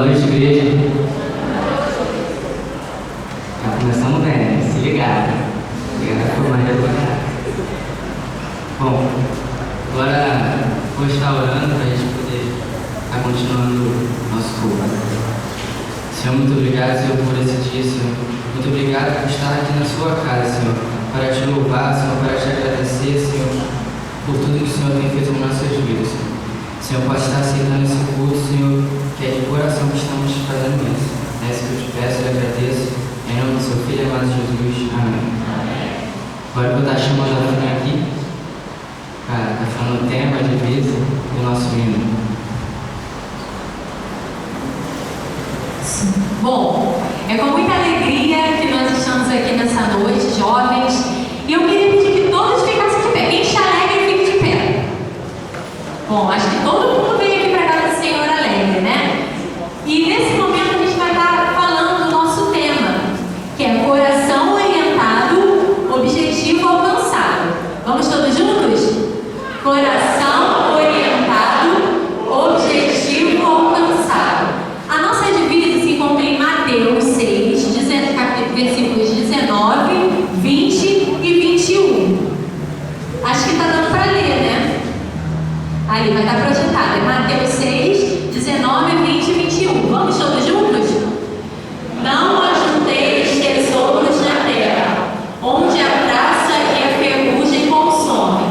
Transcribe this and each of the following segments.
noite, igreja. Já começamos bem, se ligaram. Ligaram por mais devagar. Bom, agora vou estar orando para a gente poder estar continuando nosso culto. Senhor, muito obrigado, Senhor, por esse dia, Senhor. Muito obrigado por estar aqui na sua casa, Senhor, para te louvar, Senhor, para te agradecer, Senhor, por tudo que o Senhor tem feito nas nossas vidas, Senhor. Senhor, pode estar aceitando esse culto, Senhor, que é de coração que estamos fazendo isso. É isso que eu te peço e agradeço. Em nome do seu Filho amado Jesus. Amém. Agora eu vou estar chamando a Fran aqui para estar falando o tema de vez do nosso hino. Bom, é com muita alegria que nós estamos aqui nessa noite, jovens, e eu queria pedir que todos ficassem de pé. Quem está alegre, fique de pé. Bom, acho que todo mundo veio aqui para a casa do Senhor alegre, né? E nesse momento a gente vai estar falando do nosso tema, que é coração orientado, objetivo alcançado. Vamos todos juntos? Coração orientado, objetivo alcançado. A nossa divisa se encontra em Mateus 6, versículos 19, 20 e 21. Acho que está dando para ler, né? Aí vai estar projetado. É Mateus 6, 19, 20 e 21. Vamos todos juntos? Não ajunteis tesouros na terra, onde a traça e a ferrugem consomem,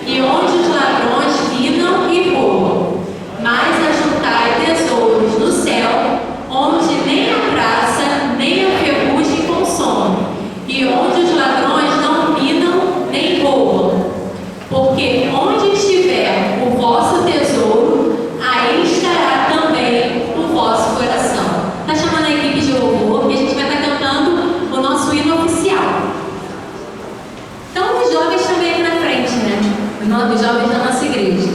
e onde os ladrões minam e roubam. Mas ajuntai tesouros no céu, onde nem a traça nem a ferrugem consomem, e onde os ladrões não minam nem roubam. Porque onde estiver o vosso tesouro, aí estará também o vosso coração. Está chamando a equipe de louvor e a gente vai estar cantando o nosso hino oficial. Então, os jovens também aqui na frente, né? Os jovens da nossa igreja.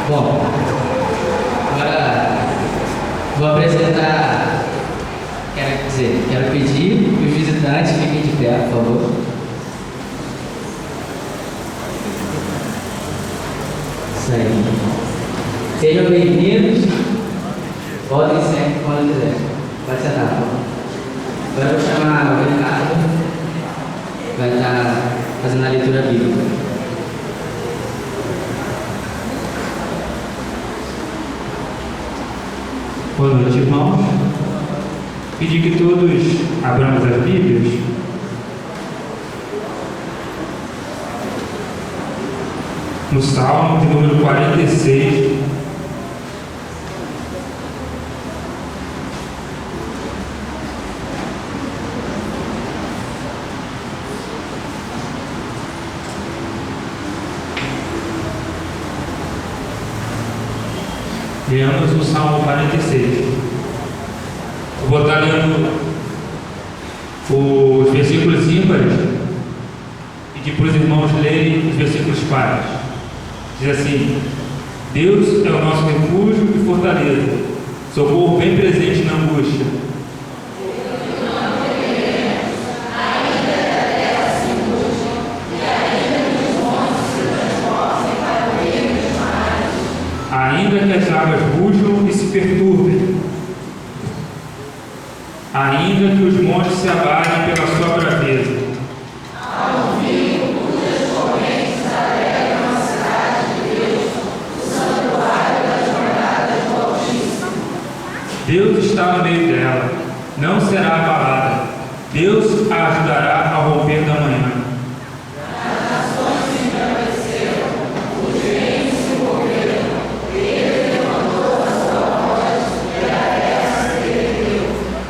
Bom, agora vou apresentar, quero pedir que os visitantes fiquem de pé, por favor. Isso aí. Sejam bem-vindos, voltem sempre quando quiser. Pode sentar, por favor. Agora eu vou chamar o Ricardo, vai estar fazendo a leitura bíblica. Boa noite, irmãos. Pedir que todos abramos as Bíblias. No Salmo de número 46. Leamos o Salmo 46. Eu vou estar lendo os versículos ímpares e pedir para os irmãos lerem os versículos pares. Diz assim: Deus é o nosso refúgio e fortaleza, socorro bem presente na angústia. Ainda que as águas rujam e se perturbem, ainda que os montes se abalem pela sua braveza, ao rio cujas correntes alegram a cidade de Deus, o santuário das jornadas do Altíssimo. Deus está no meio dela, não será abalada. Deus a ajudará ao romper da manhã.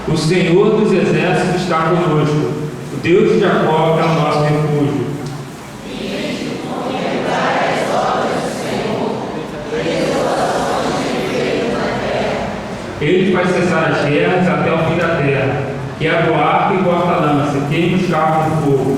O Senhor dos Exércitos está conosco. O Deus de Jacó é o nosso refúgio. Ele faz cessar as guerras até o fim da terra. Quebra o arco e corta a lança. Queima os carros de fogo.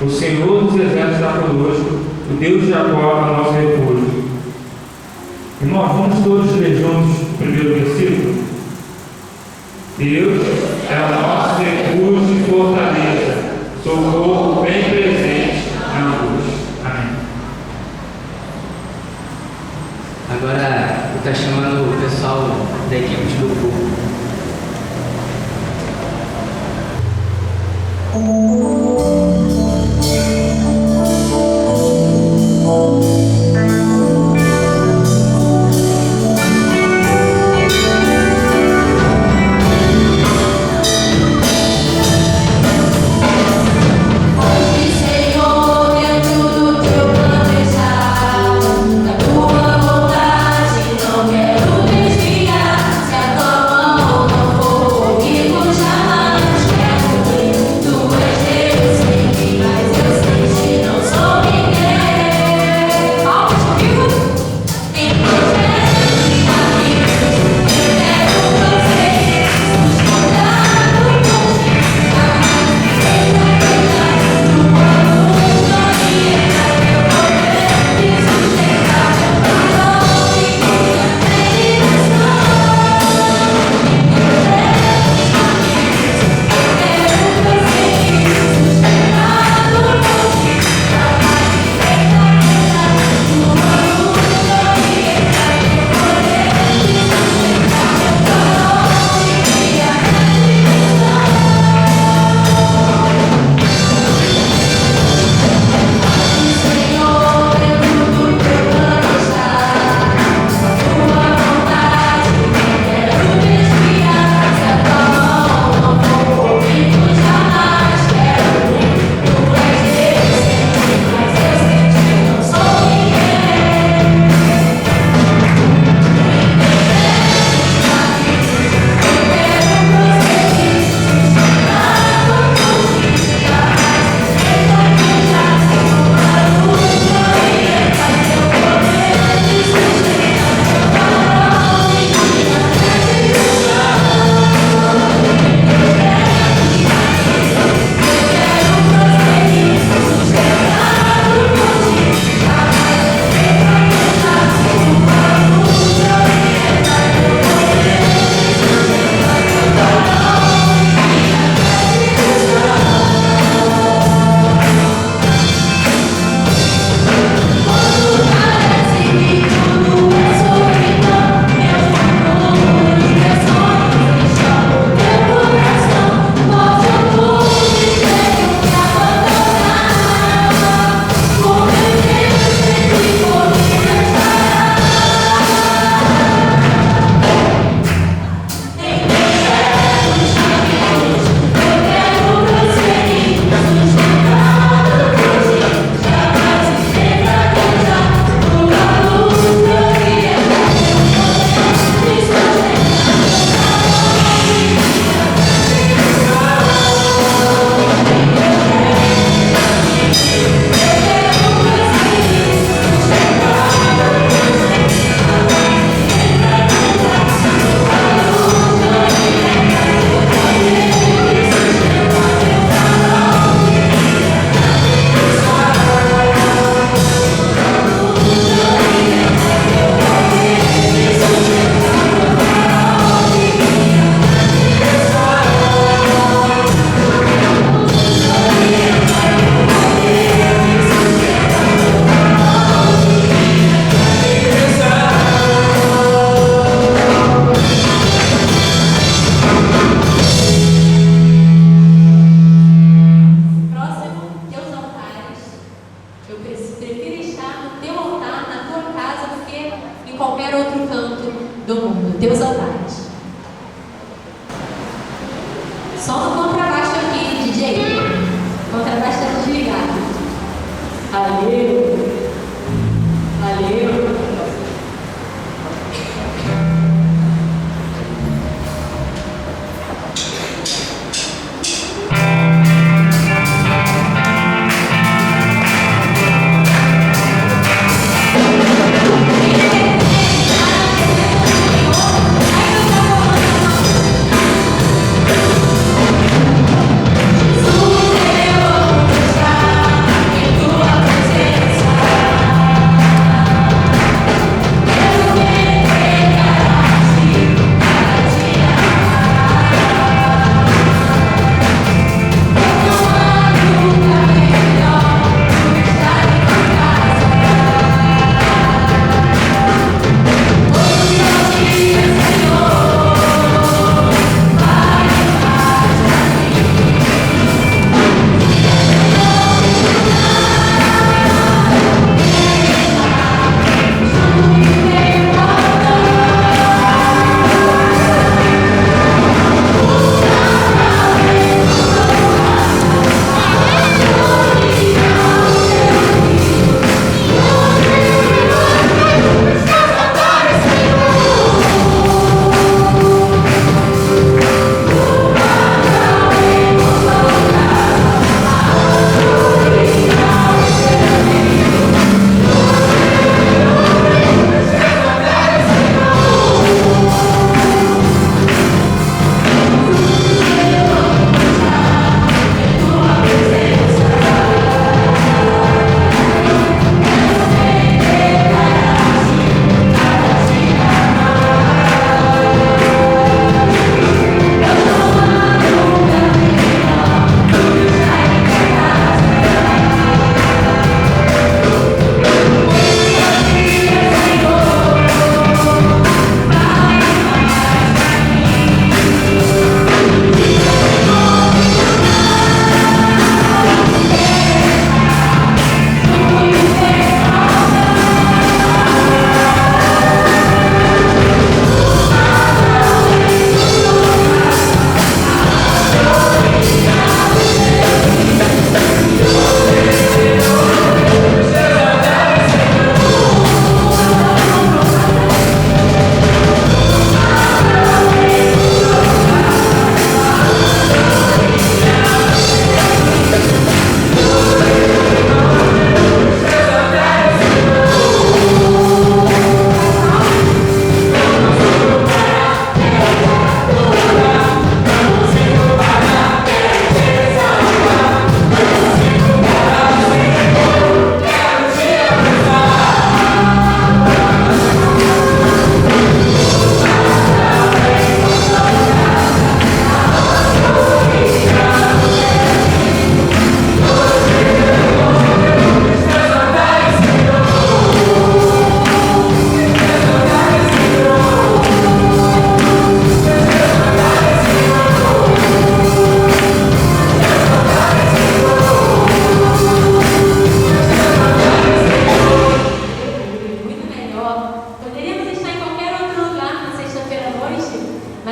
O Senhor dos Exércitos está conosco, o Deus de Jacó é o nosso refúgio. Irmãos, vamos todos ler juntos o primeiro versículo? Deus é o nosso refúgio e fortaleza, socorro bem presente na angústia. Amém. Agora está chamando o pessoal da equipe de louvor. Se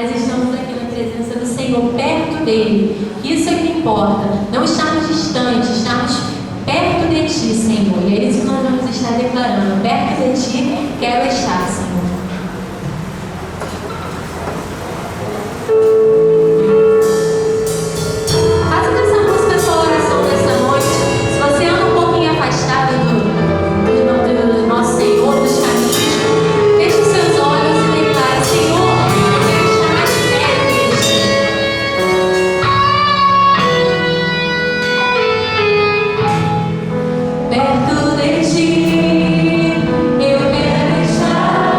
mas estamos aqui na presença do Senhor, perto dele. Isso é que importa. Não estarmos distantes, estarmos perto de ti, Senhor. E é isso que nós vamos estar declarando. Perto de ti, quero estar, Senhor. Faça dessa música a sua oração nessa noite. Se você anda um pouquinho afastado do nosso Senhor, dos caminhos, feche os seus olhos e declare: Senhor, eu quero estar mais perto de ti. Perto de ti, eu quero estar.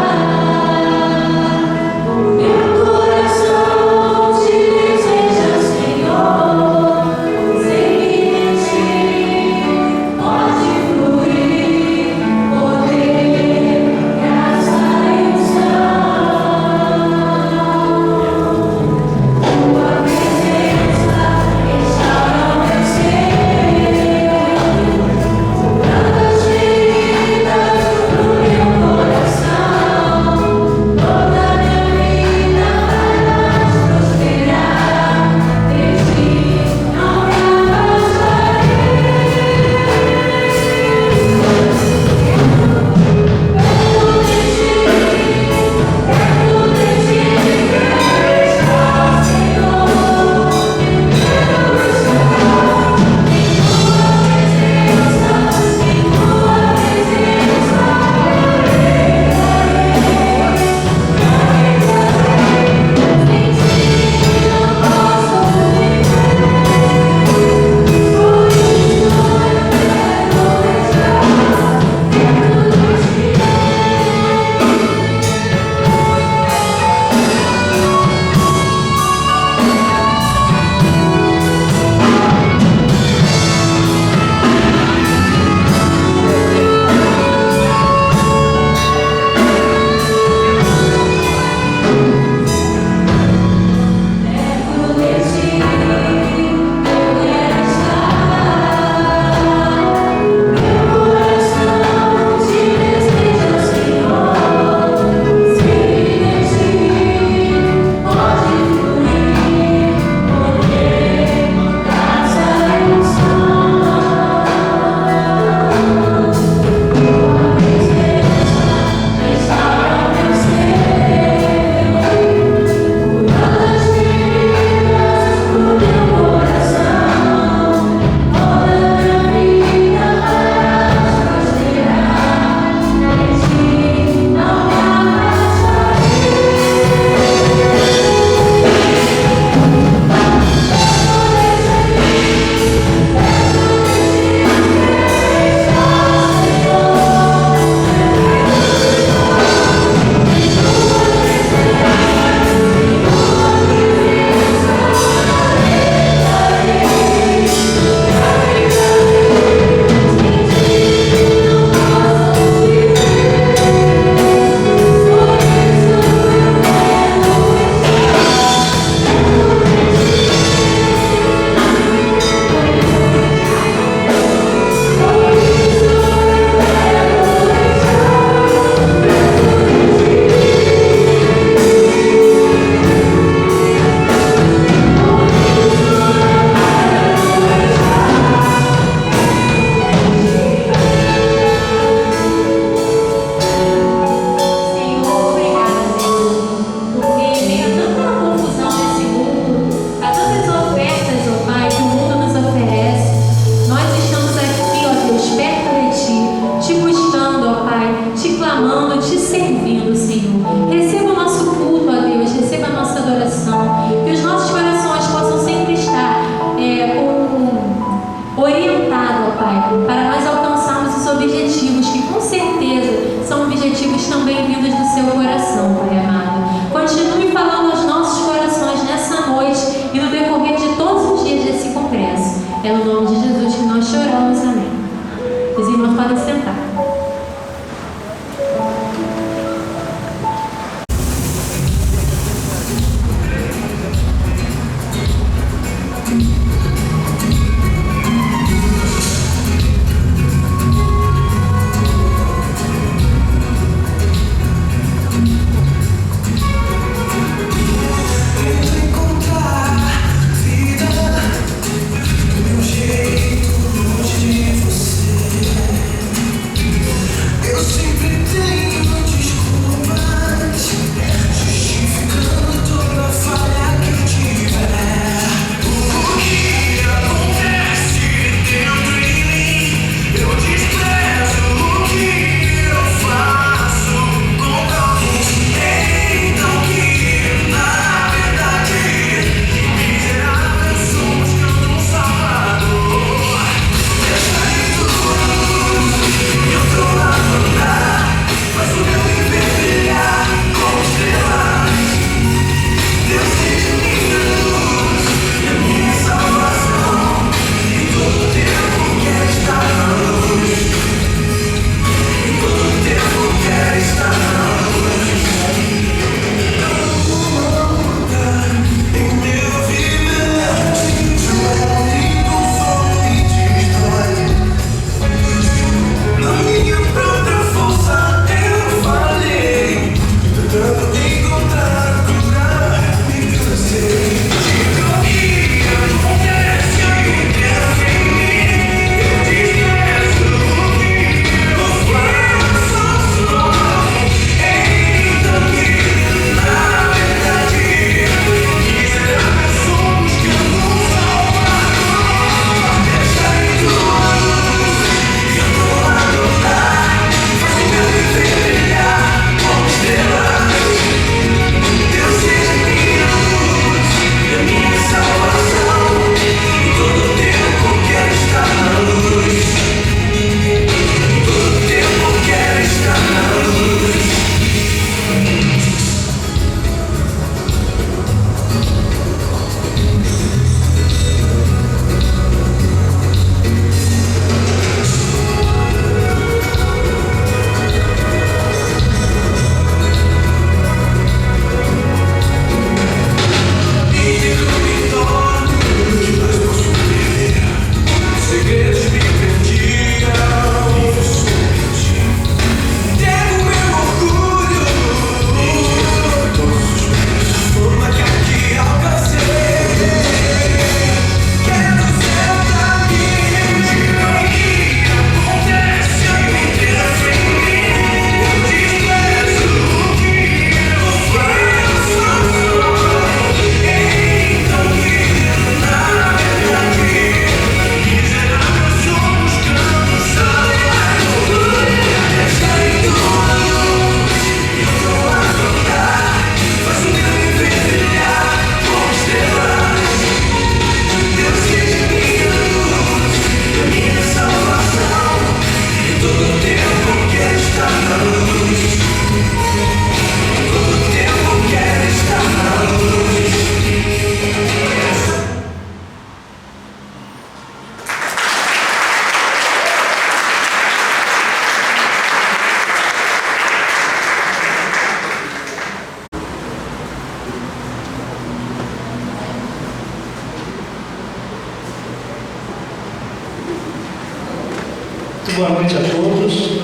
Boa noite a todos.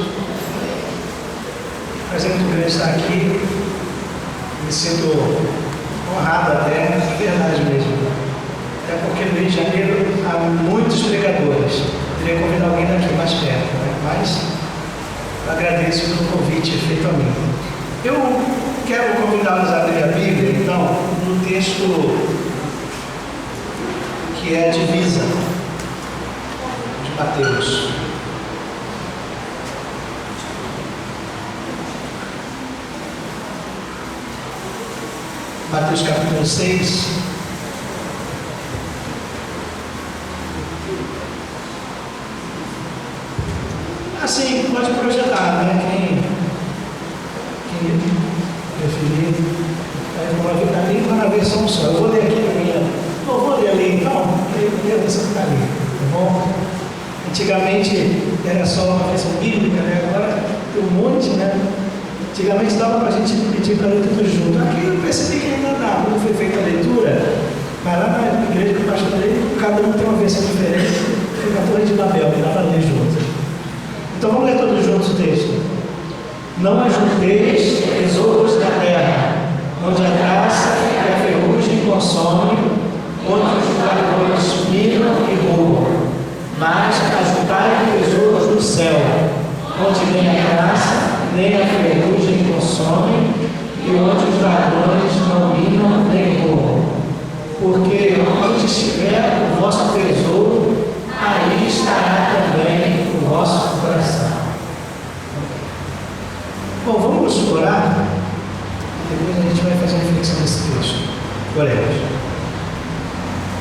Prazer muito grande estar aqui. Me sinto honrado até, de verdade mesmo. Até porque no Rio de Janeiro há muitos pregadores. Queria convidar alguém daqui mais perto, né? Mas eu agradeço pelo convite feito a mim. Eu quero convidá-los a abrir a Bíblia, então, no texto que é a divisa de Mateus. Mateus capítulo 6. Assim, pode projetar, né? Quem preferir. Está ali na versão só. Eu vou ler aqui na minha. Não vou ler ali, então. Leia a versão que está ali. Tá bom? Antigamente era só uma versão bíblica, né? Agora tem um monte, né? Antigamente dava para a gente pedir para ler tudo junto. Aqui eu percebi que ainda dá. Quando foi feita a leitura, vai lá na igreja que o pastor lê, cada um tem uma versão diferente. Fica a Torre de Babel, que dá para ler junto. Então vamos ler todos juntos o texto. Não ajunteis tesouros da terra, onde a traça e a ferrugem consomem, onde os ladrões minam e roubam. Mas ajuntai tesouros do céu, onde nem a traça nem a ferrugem consomem, e onde os ladrões não minam nem roubam. Porque onde estiver o vosso tesouro, aí estará também o vosso coração. Bom, vamos orar. Depois a gente vai fazer uma reflexão nesse texto. Oremos.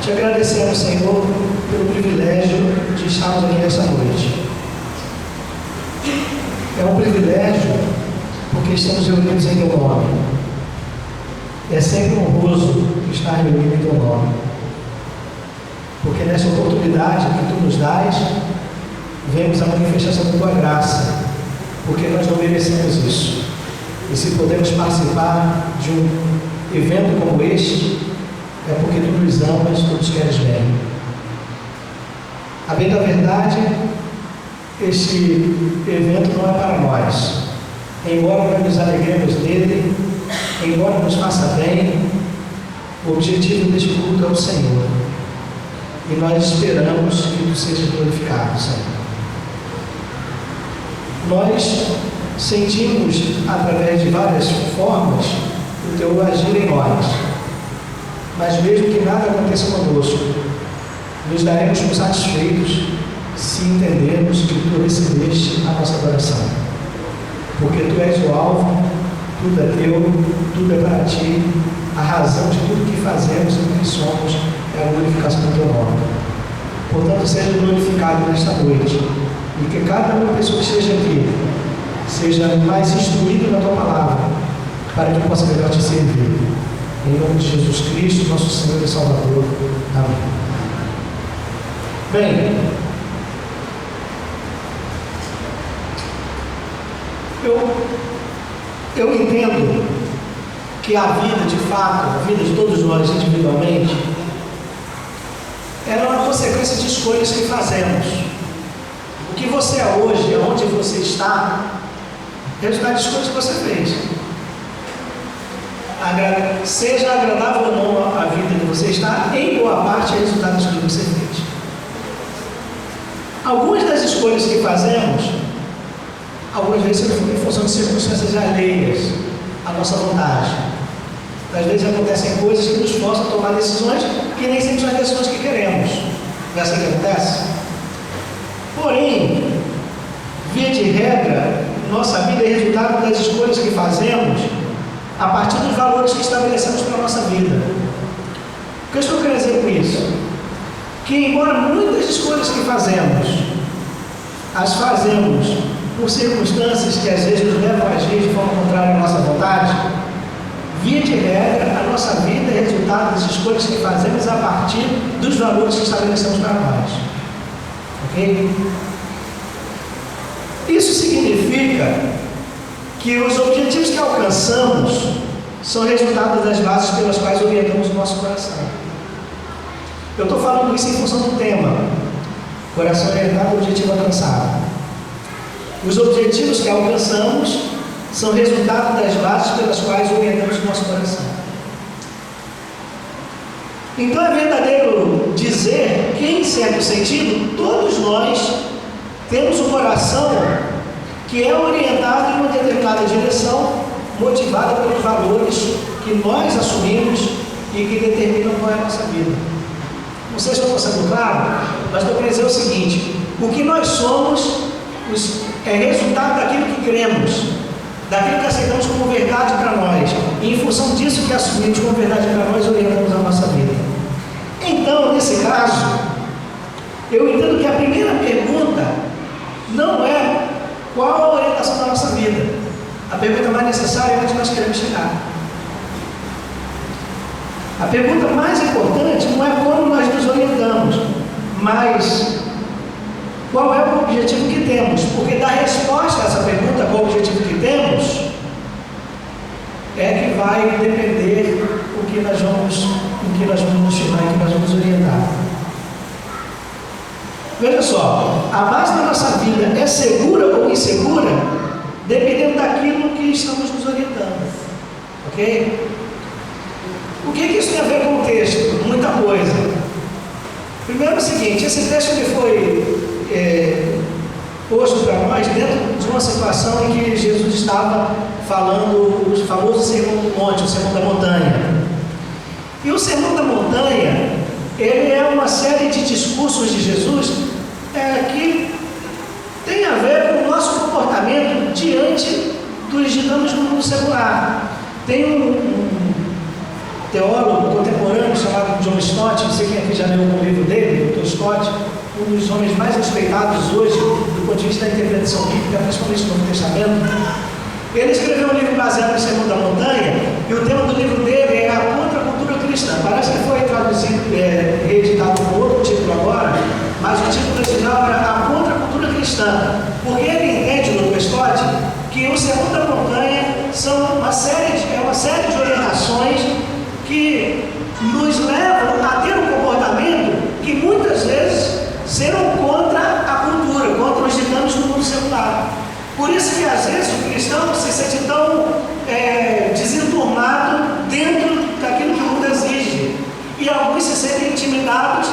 Te agradecemos, Senhor, pelo privilégio de estarmos aqui nessa noite. É um privilégio porque estamos reunidos em Teu nome. É sempre honroso estar reunido em Teu nome. Porque nessa oportunidade que Tu nos dás, vemos a manifestação da Tua graça, porque nós não merecemos isso. E se podemos participar de um evento como este, é porque Tu nos amas, Tu nos queres bem. A bem da verdade, este evento não é para nós. Embora nós nos alegremos dele, embora nos faça bem, o objetivo deste culto é o Senhor. E nós esperamos que Tu seja glorificado, Senhor. Nós sentimos, através de várias formas, o Teu agir em nós. Mas mesmo que nada aconteça conosco, nos daremos por satisfeitos se entendermos que Tu recebeste a nossa adoração. Porque Tu és o alvo, tudo é Teu, tudo é para Ti, a razão de tudo que fazemos e do que somos é a glorificação do Teu nome. Portanto, seja glorificado nesta noite, e que cada uma pessoa que esteja aqui seja mais instruída na Tua palavra, para que possa melhor Te servir. Em nome de Jesus Cristo, nosso Senhor e Salvador. Amém. Bem, eu entendo que a vida, de fato, a vida de todos nós individualmente, ela é uma consequência de escolhas que fazemos. O que você é hoje, onde você está, é resultado de escolhas que você fez. Seja agradável ou não a vida que você está, em boa parte é resultado das escolhas que você fez. Algumas das escolhas que fazemos, algumas vezes em função de circunstâncias alheias à nossa vontade. Às vezes acontecem coisas que nos forçam a tomar decisões que nem sempre são as decisões que queremos. Não é assim que acontece? Porém, via de regra, nossa vida é resultado das escolhas que fazemos a partir dos valores que estabelecemos para a nossa vida. O que eu estou querendo dizer com isso? Que embora muitas escolhas que fazemos, as fazemos por circunstâncias que às vezes nos levam a agir de forma contrária à nossa vontade, via de regra, a nossa vida é resultado das escolhas que fazemos a partir dos valores que estabelecemos para nós. Ok? Isso significa que os objetivos que alcançamos são resultado das bases pelas quais orientamos o nosso coração. Eu estou falando isso em função do tema: coração orientado, objetivo alcançado. Os objetivos que alcançamos são resultado das bases pelas quais orientamos o nosso coração. Então é verdadeiro dizer que, em certo sentido, todos nós temos um coração que é orientado em uma determinada direção, motivada pelos valores que nós assumimos e que determinam qual é a nossa vida. Não sei se estou sendo claro, mas estou querendo dizer o seguinte: o que nós somos é resultado daquilo que cremos, daquilo que aceitamos como verdade para nós, e em função disso que assumimos como verdade para nós, orientamos a nossa vida. Então, nesse caso, eu entendo que a primeira pergunta não é qual a orientação da nossa vida. A pergunta mais necessária é onde nós queremos chegar. A pergunta mais importante não é como nós nos orientamos, mas qual é o objetivo que temos. Porque da resposta a essa pergunta, qual o objetivo que temos, é que vai depender o que nós vamos nos chamar e que nós vamos orientar. Veja só, a base da nossa vida é segura ou insegura, dependendo daquilo que estamos nos orientando. Ok? O que isso tem a ver com o texto? Muita coisa. Primeiro é o seguinte: esse texto ele foi posto para nós dentro de uma situação em que Jesus estava falando o famoso Sermão do Monte, o Sermão da Montanha. E o Sermão da Montanha, ele é uma série de discursos de Jesus que tem a ver com o nosso comportamento diante dos ditames do mundo secular. Tem um teólogo contemporâneo chamado John Stott, não sei quem aqui já leu o livro dele, Dr. Stott, um dos homens mais respeitados hoje do ponto de vista da interpretação bíblica, principalmente no Novo Testamento. Ele escreveu um livro baseado no Sermão da Montanha, e o tema do livro dele é a contracultura cristã. Parece que foi traduzido, reeditado com outro título agora, mas o título original era A Contracultura Cristã, porque ele entende, no Dr. Stott, que o Sermão da Montanha são uma série de orientações que nos levam a ter um comportamento que muitas vezes serão contra a cultura, contra os ditames do mundo secular. Por isso que às vezes o cristão se sente tão desenturmado dentro daquilo que o mundo exige. E alguns se sentem intimidados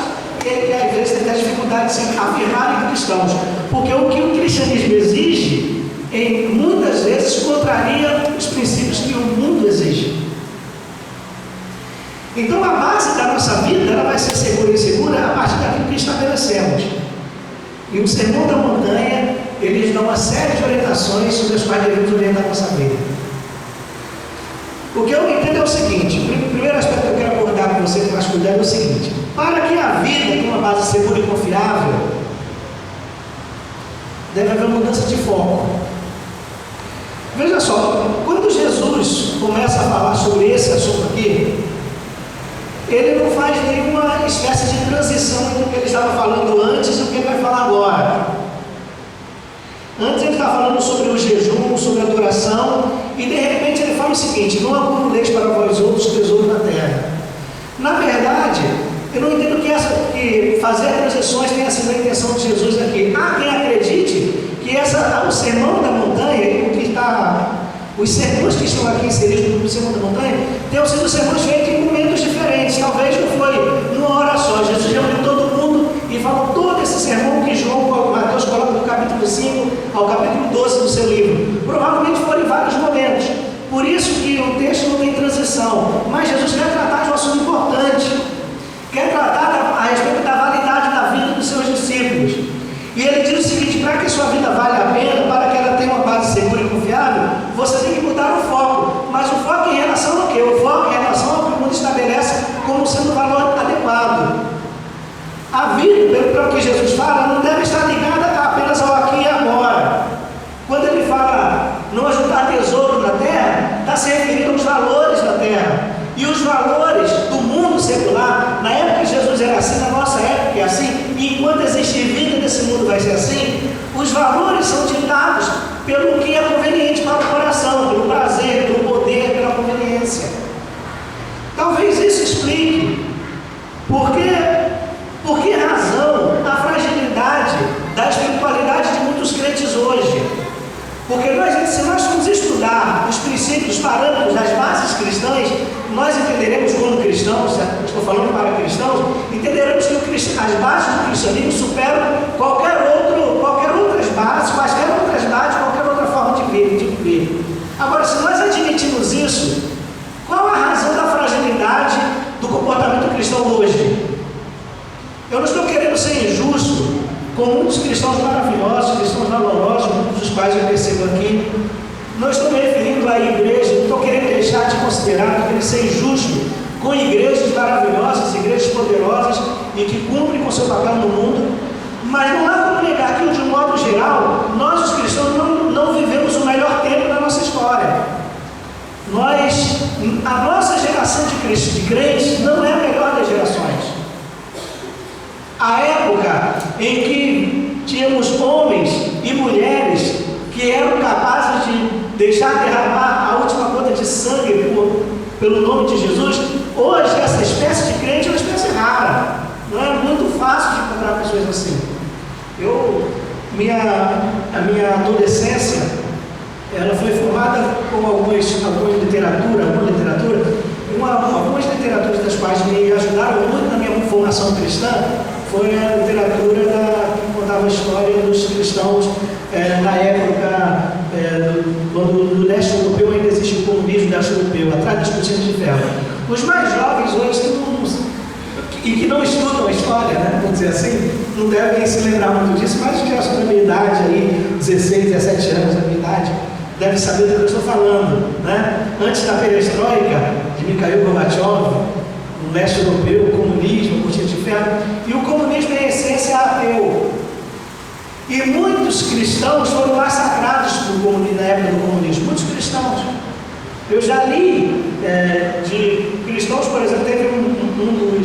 e às vezes têm dificuldade de se afirmarem cristãos. Porque o que o cristianismo exige, muitas vezes contraria os princípios que o mundo exige. Então a base da nossa vida ela vai ser segura e insegura a partir daquilo que estabelecemos. E o Sermão da Montanha, eles dão uma série de orientações sobre as quais devemos orientar a nossa vida. O que eu entendo é o seguinte: o primeiro aspecto que eu quero abordar com você com mais cuidado é o seguinte: para que a vida tenha uma base segura e confiável, deve haver mudança de foco. Veja só, quando Jesus começa a falar sobre esse assunto aqui, ele não faz nenhuma espécie de transição entre o que ele estava falando antes e o que ele vai falar agora. Antes ele está falando sobre o jejum, sobre a adoração, e de repente ele fala o seguinte: não acumuleis para vós outros tesouros na terra. Na verdade, eu não entendo que fazer transições tenha sido a intenção de Jesus aqui. Há quem acredite que o Sermão da Montanha, os sermões que estão aqui inseridos no Sermão da Montanha, tenham sido sermões feitos em momentos diferentes. Talvez não foi numa hora só. Jesus reuniu todo mundo e falou todo esse sermão que Mateus coloca do capítulo 5 ao capítulo 12 do seu livro. Provavelmente foram em vários momentos. Por isso que o texto não tem transição. Mas Jesus quer tratar de um assunto importante. Quer tratar a respeito da validade da vida dos seus discípulos. E ele diz o seguinte: para que sua vida valha a pena, para que ela tenha uma base segura e confiável, você tem que mudar o foco. Mas o foco em relação ao quê? O foco em relação ao que o mundo estabelece como sendo um valor adequado. A vida, pelo que Jesus fala, não deve estar ligada apenas ao aqui e agora. Quando ele fala não ajuntar tesouro na terra, está se referindo aos valores da terra. E os valores do mundo secular, na época que Jesus era assim, na nossa época é assim, e enquanto existe vida nesse mundo vai ser assim, os valores são ditados pelo que é conveniente para o coração, pelo prazer, pelo poder, pela conveniência. Talvez isso explique por que razão a fragilidade da espiritualidade de muitos crentes hoje. entenderemos que as bases do cristianismo superam qualquer outras bases, qualquer outra forma de viver. Agora, se nós admitimos isso, qual a razão da fragilidade do comportamento cristão hoje? Eu não estou querendo ser injusto com muitos cristãos maravilhosos, cristãos valorosos, muitos dos quais eu percebo aqui. Não estou me referindo à igreja, não estou querendo deixar de considerar, não estou querendo ser injusto com igrejas maravilhosas, igrejas poderosas e que cumprem com seu papel no mundo, mas não há como negar que, de um modo geral, nós os cristãos não vivemos o melhor tempo da nossa história. A nossa geração de crentes não é a melhor das gerações. A época em que tínhamos homens e mulheres que eram capazes de deixar derramar a última gota de sangue pelo nome de Jesus, hoje essa espécie de crente é uma espécie rara. Não é muito fácil de encontrar pessoas assim. A minha adolescência, ela foi formada com alguma literatura, algumas literaturas das quais me ajudaram muito na minha formação cristã, foi a literatura que contava a história dos cristãos na época quando no leste europeu ainda existe o comunismo leste europeu, atrás dos cortinas de ferro. Os mais jovens hoje e que não estudam a história, né, vamos dizer assim, não devem se lembrar muito disso, mas que a minha idade aí, 16, 17 anos, a minha idade, deve saber do que eu estou falando, né? Antes da perestroika de Mikhail Gorbachev, no leste europeu, o comunismo, a cortina de ferro, e o comunismo em essência ateu. E muitos cristãos foram massacrados na época do comunismo, muitos cristãos. Eu já li de cristãos, por exemplo, teve um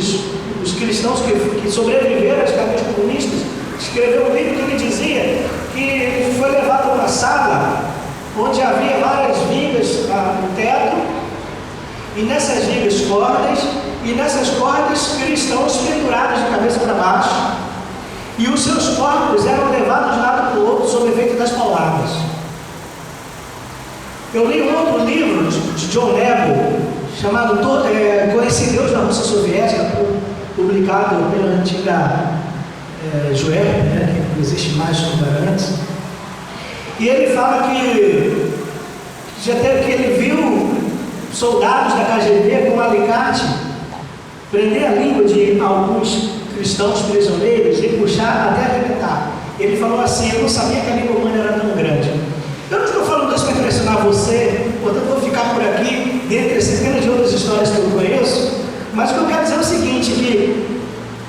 dos cristãos que sobreviveram às cadeias comunistas, escreveu um livro que ele dizia que ele foi levado a uma sala onde havia várias vigas no teto, e nessas vigas cordas, e nessas cordas cristãos pendurados de cabeça para baixo, e os seus corpos eram levados de um lado para o outro sob o efeito das pauladas. Eu li um outro livro de John Nebo, chamado Conheci Deus na Rússia Soviética, publicado pela antiga Joel, né, que não existe mais como era antes. E ele fala que ele viu soldados da KGB com um alicate prender a língua de alguns cristãos prisioneiros e puxar até arrebentar. Ele falou assim: eu não sabia que a língua humana era tão grande. Eu não estou falando isso para impressionar você, portanto vou ficar por aqui, dentre centenas de outras histórias que eu conheço, mas o que eu quero dizer é o seguinte, que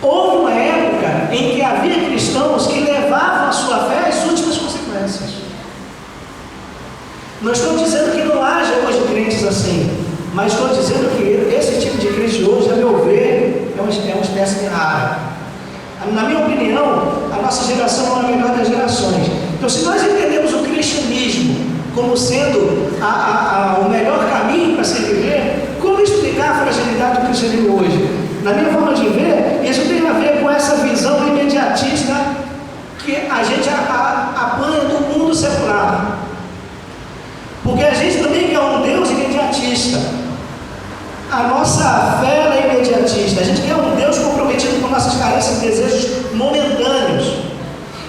houve uma época em que havia cristãos que levavam a sua fé às últimas consequências. Não estou dizendo que não haja hoje crentes assim, mas estou dizendo que esse tipo de crente hoje, a meu ver, é uma espécie rara. Na minha opinião, a nossa geração não é a melhor das gerações. Então, se nós entendemos o cristianismo como sendo o melhor caminho para se viver, como explicar a fragilidade do cristianismo hoje? Na minha forma de ver, isso tem a ver com essa visão imediatista que a gente apanha do mundo secular. Porque a gente também quer um Deus imediatista. A nossa fé é imediatista. A gente quer um Deus comprometido com nossas carências e desejos momentâneos.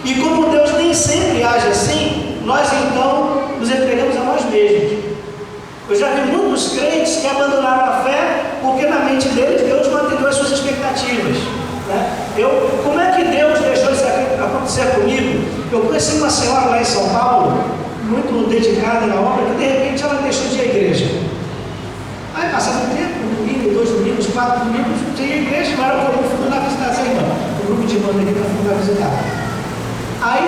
E como Deus nem sempre age assim, nós então nos entregamos a nós mesmos. Eu já vi muitos crentes que abandonaram a fé porque na mente deles Deus manteve as suas expectativas. Né? Como é que Deus deixou isso acontecer comigo? Eu conheci uma senhora lá em São Paulo, muito dedicada na obra, que de repente ela deixou de ir à igreja. Aí passava um tempo, um domingo, 2 domingos, 4 domingos, tinha igreja, mas era o fui lá visitar essa irmã. O grupo de irmãs aqui fui lá visitar. Aí,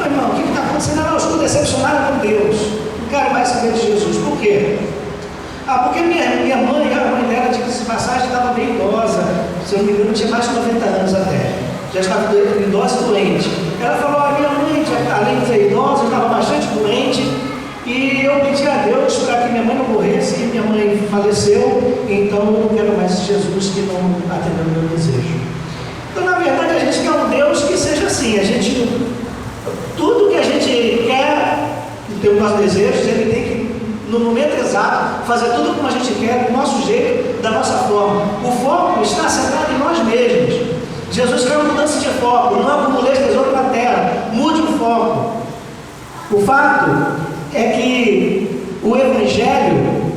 irmão, o que está acontecendo? Eu estou decepcionado com Deus. Não quero mais saber de Jesus. Por quê? Porque minha mãe, a mãe dela, de passagem, estava bem idosa. Se eu não me engano, tinha mais de 90 anos até. Já estava idosa e doente. Ela falou: minha mãe, além de ser idosa, estava bastante doente. E eu pedi a Deus para que minha mãe não morresse, e minha mãe faleceu, então eu não quero mais Jesus que não atendeu o meu desejo. Então, na verdade, a gente quer um Deus que seja assim. Tudo que a gente quer, ter os nossos desejos, ele tem que, no momento exato, fazer tudo como a gente quer, do nosso jeito, da nossa forma. O foco está centrado em nós mesmos. foco, não acumuleis tesouro na terra, mude o foco. O fato é que o Evangelho,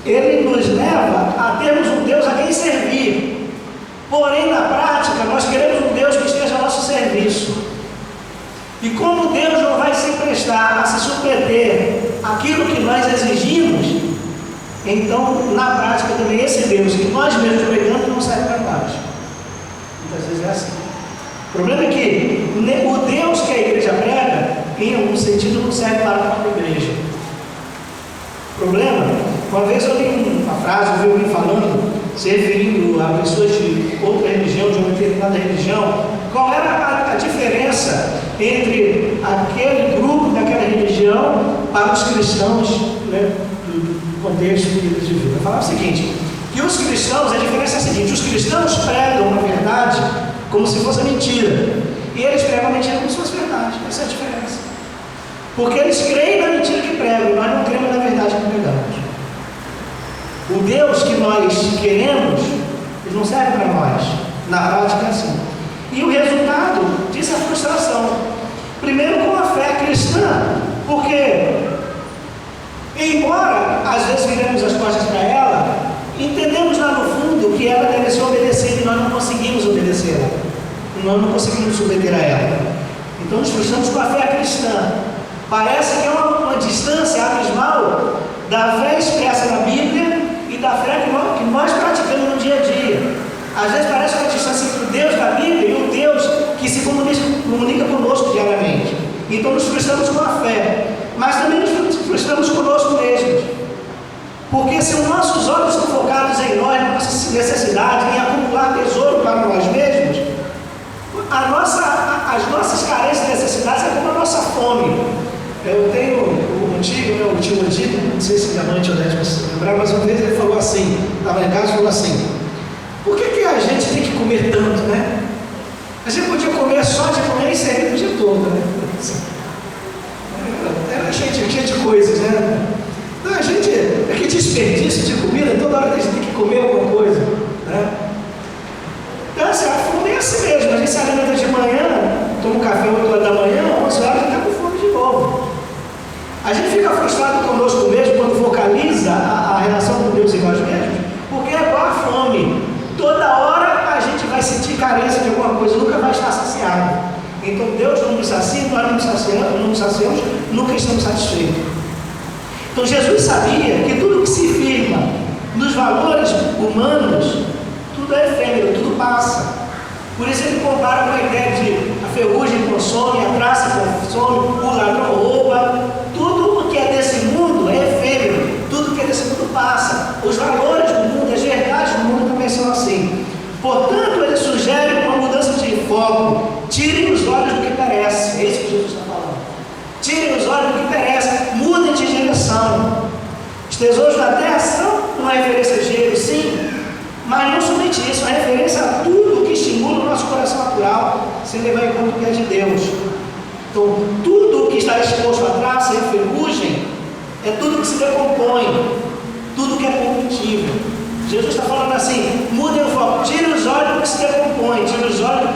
ele nos leva a termos um Deus a quem servir. Porém, na prática, nós queremos um Deus que esteja a nosso serviço. E como Deus não vai se prestar a se submeter àquilo que nós exigimos, então, na prática, também esse Deus que nós mesmos pregamos não serve para nós. Muitas vezes é assim. O problema é que o Deus que a igreja prega, em algum sentido, não serve para a própria igreja. O problema, uma vez eu li uma frase, eu vi alguém falando, se referindo a pessoas de outra religião, de uma determinada religião, qual era a diferença entre aquele grupo daquela religião para os cristãos, né, do contexto que eles viviam. Eu falava o seguinte, que os cristãos, a diferença é a seguinte, os cristãos pregam a verdade como se fosse mentira, e eles pregam a mentira como se fosse verdade. Essa é a diferença. Porque eles creem na mentira que pregam, e nós não cremos na verdade que pregamos. O Deus que nós queremos, ele não serve para nós. Na prática é assim. E o resultado disso é a frustração. Primeiro com a fé cristã, porque embora às vezes viremos as costas para ela, entendemos lá no fundo que ela deve ser obedecida e nós não conseguimos obedecê-la. Nós não conseguimos submeter a ela. Então nos frustramos com a fé cristã. Parece que é uma distância abismal da fé expressa na Bíblia e da fé que nós praticamos no dia a dia. Às vezes parece uma distância entre o Deus da Bíblia e o Deus que se comunica conosco diariamente. Então nos frustramos com a fé, mas também nos frustramos conosco mesmos. Porque se os nossos olhos estão focados em nós, na nossa necessidade, em acumular tesouro para nós mesmos, as nossas carências e necessidades é como a nossa fome. Eu tenho um tio, o tio Antigo, não sei se minha mãe ou Odete vai lembrar, mas uma vez ele falou assim, estava em casa e falou assim, por que a gente tem que comer tanto, né? A gente podia comer só de manhã e servir o dia todo, né? Era cheio de coisas, né? Então a gente, aquele desperdício de comida, toda hora a gente tem que comer alguma coisa, né? Então assim, a fome é assim mesmo, a gente se alimenta de manhã, toma um café 8 horas da manhã, 11 horas e está com fome de novo. A gente fica frustrado conosco mesmo quando focaliza a relação com Deus e nós mesmos, porque é igual a fome. Toda hora a gente vai sentir carência de alguma coisa, nunca vai estar saciado. Então Deus não nos sacia, nós não nos saciamos, nunca estamos satisfeitos. Então Jesus sabia que tudo que se firma nos valores humanos, tudo é efêmero, tudo passa. Por isso ele compara com a ideia de a ferrugem consome, a traça consome, o ladrão rouba. Tudo o que é desse mundo é efêmero, tudo que é desse mundo passa. Os valores do mundo, as verdades do mundo também são assim. Portanto, ele sugere uma mudança de foco. Tirem os olhos do que perece. É isso que Jesus está falando. Tirem os olhos do que perece, mudem de direção. Os tesouros da terra são uma referência a dinheiro, sim, mas não somente isso, é uma referência a tudo que estimula o nosso coração natural, sem levar em conta o que é de Deus. Então, tudo que está exposto à traça e à ferrugem é tudo que se decompõe, tudo que é corruptível. Jesus está falando assim, mudem o foco, tire os olhos do que se decompõe, tire os olhos do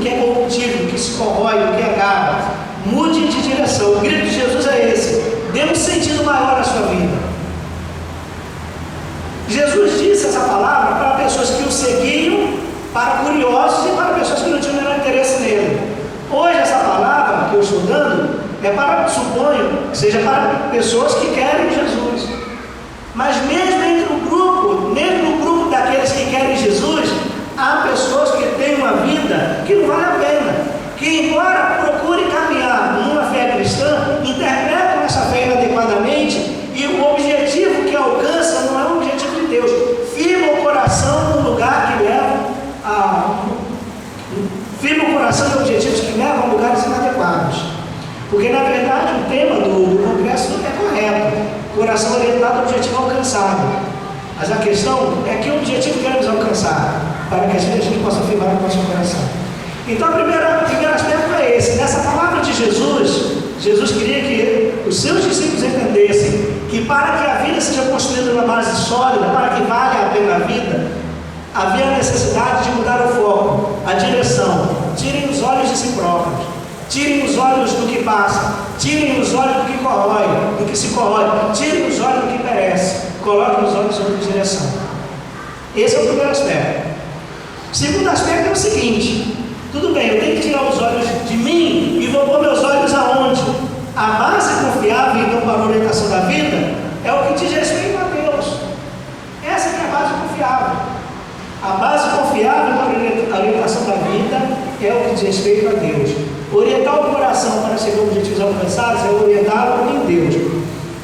que é corruptível, do que se corrói, do que acaba. Mude de direção. O grito de Jesus é esse: dê um sentido maior à sua vida. Jesus disse essa palavra para pessoas que o seguiam, para curiosos e para pessoas que não tinham nenhum interesse nele. Hoje essa palavra que eu estou dando é para, suponho, que seja para pessoas que querem Jesus. Mas mesmo no grupo daqueles que querem Jesus, há pessoas que têm uma vida que não vale a pena, que embora procurem caminhar numa fé cristã, interpretam essa fé inadequadamente e o objetivo que alcançam não é o objetivo de Deus. Firma o coração no lugar que leva firma o coração em objetivos que levam a lugares inadequados. Porque na verdade o tema do congresso não é correto. Coração orientado ao objetivo alcançado. Mas a questão é que objetivo queremos alcançar, para que a gente possa firmar o nosso coração. Então o primeiro aspecto é esse. Nessa palavra de Jesus queria que os seus discípulos entendessem que para que a vida seja construída numa base sólida, para que valha a pena a vida, havia a necessidade de mudar o foco, a direção, de tirem os olhos de si próprios, tirem os olhos do que passa, tirem os olhos do que corrói, do que se corrói, tirem os olhos do que perece, coloquem os olhos em outra direção. Esse é o primeiro aspecto. O segundo aspecto é o seguinte: tudo bem, eu tenho que tirar os olhos de mim e vou pôr meus olhos aonde? A base confiável, então, para a orientação da vida é o que diz respeito a Deus. Essa que é a base confiável. A base confiável para a orientação da vida é o que diz respeito a Deus. Orientar o coração para chegar a objetivos alcançados é orientá-lo em Deus.